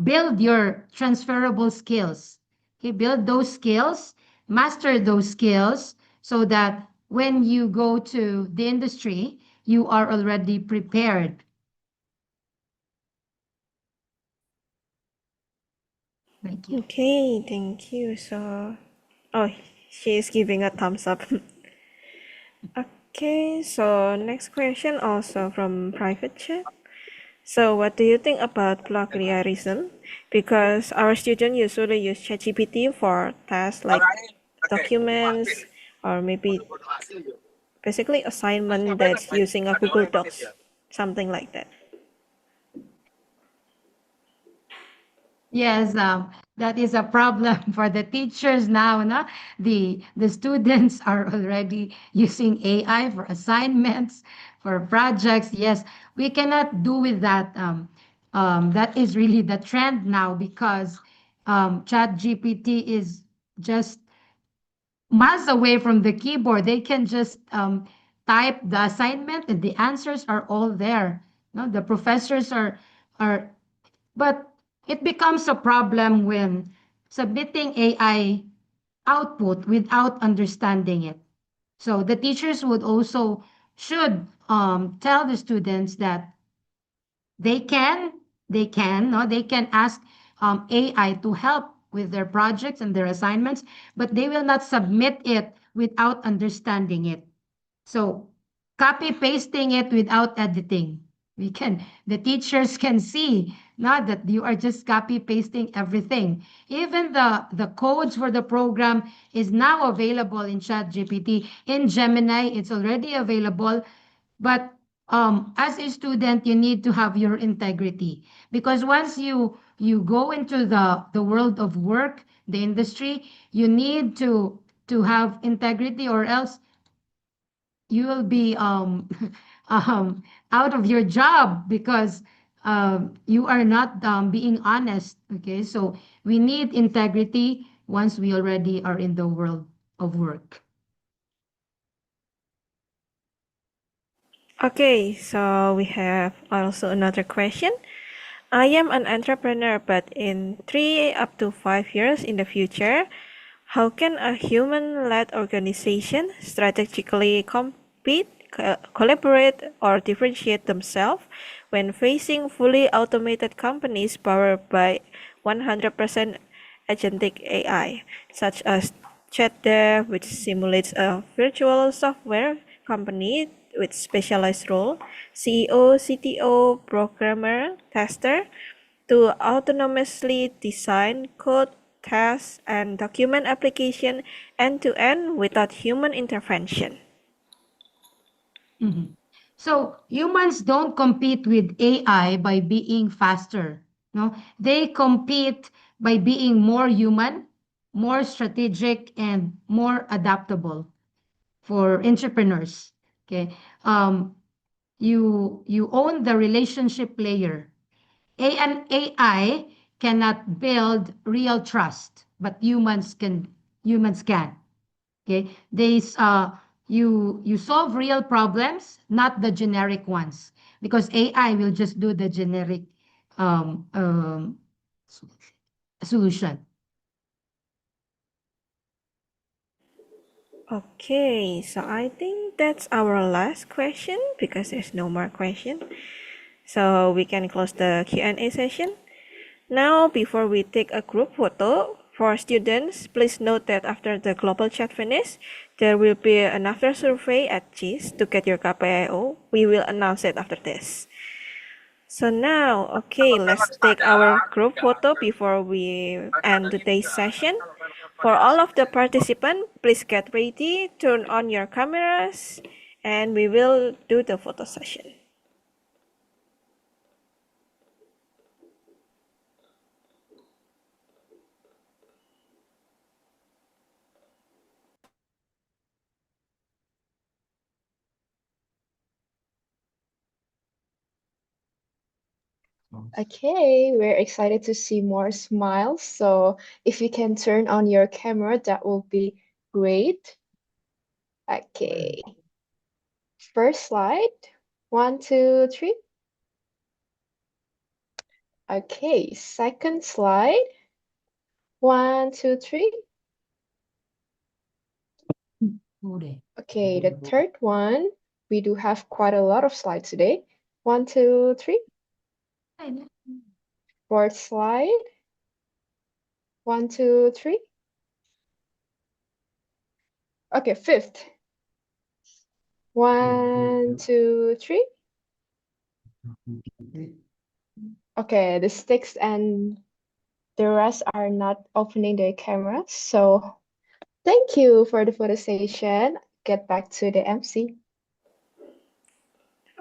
build your transferable skills. Okay. Build those skills, master those skills so that when you go to the industry, you are already prepared. Thank you. Okay, thank you. So, oh, she is giving a thumbs up. Okay, so next question also from private chat. So what do you think about plagiarism? Because our students usually use ChatGPT for tasks like documents or maybe basically assignment that's using a Google Docs, something like that. Yes, that is a problem for the teachers now, no? The students are already using AI for assignments, for projects. Yes, we cannot do with that. That is really the trend now because ChatGPT is just miles away from the keyboard. They can just type the assignment and the answers are all there. No, the professors are but it becomes a problem when submitting AI output without understanding it. So the teachers would also should tell the students that they can they can ask AI to help with their projects and their assignments, but they will not submit it without understanding it. So copy pasting it without editing. The teachers can see not that you are just copy pasting everything. Even the codes for the program is now available in ChatGPT. In Gemini, it's already available. But as a student, you need to have your integrity because once you go into the world of work, the industry, you need to have integrity or else you will be out of your job because you are not being honest. Okay, so we need integrity once we already are in the world of work. Okay, so we have also another question. I am an entrepreneur, but in 3 up to 5 years in the future, how can a human-led organization strategically compete, collaborate, or differentiate themselves when facing fully automated companies powered by 100% agentic AI, such as ChatDev, which simulates a virtual software company with specialized role, CEO, CTO, programmer, tester, to autonomously design, code, test, and document application end-to-end without human intervention. Mhm. So humans don't compete with AI by being faster. No, they compete by being more human, more strategic, and more adaptable for entrepreneurs. Okay. You own the relationship layer. And AI cannot build real trust, but humans can. Okay, you solve real problems, not the generic ones, because AI will just do the generic um, um, solution. Okay, so I think that's our last question because there's no more question. So we can close the Q&A session. Now, before we take a group photo for students, please note that after the global chat finish, there will be another survey at GIS to get your KPIO. We will announce it after this. So now, okay, let's take our group photo before we end today's session. For all of the participants, please get ready, turn on your cameras, and we will do the photo session. Okay, we're excited to see more smiles. So if you can turn on your camera, that will be great. Okay. First slide. 1, 2, 3. Okay, second slide. 1, 2, 3. Okay, the third one. We do have quite a lot of slides today. 1, 2, 3. Fourth slide. 1, 2, 3. Okay, fifth. 1, 2, 3. Okay, the sticks and the rest are not opening their cameras. So thank you for the photo session. Get back to the MC.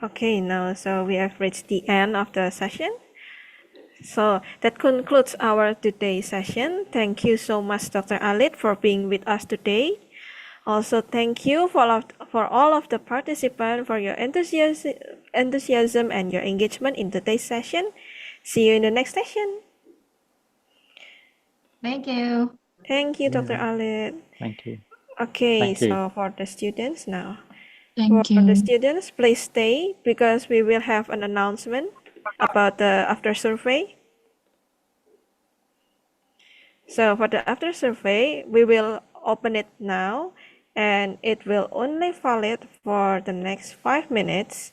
Okay, now so we have reached the end of the session. So that concludes our today's session. Thank you so much, Dr. Alit, for being with us today. Also, thank you for all of the participants for your enthusiasm and your engagement in today's session. See you in the next session. Thank you. Thank you, Dr. Alit. Thank you. Okay, Thank you. so for the students now. Thank For the you. students, please stay because we will have an announcement about the after survey. So for the after survey, we will open it now and it will only valid for the next 5 minutes.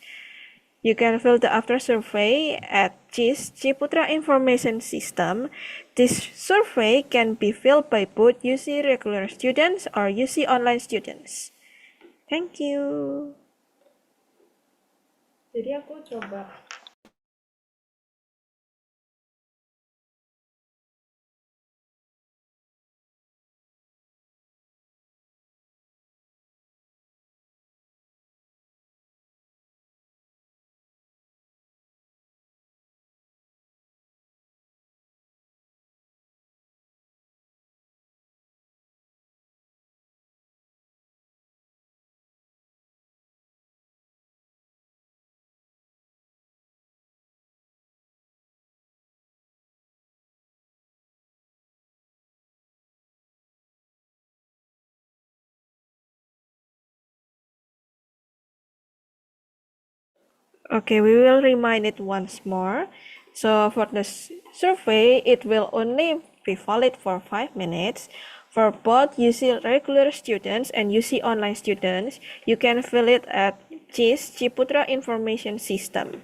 You can fill the after survey at JIS Ciputra Information System. This survey can be filled by both UC regular students or UC online students. Thank you. Jadi aku coba Okay, we will remind it once more. So for the survey, it will only be valid for 5 minutes. For both UC regular students and UC online students, you can fill it at JIS Ciputra Information System.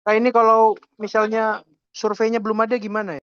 Kak, ini kalau misalnya surveinya belum ada gimana ya?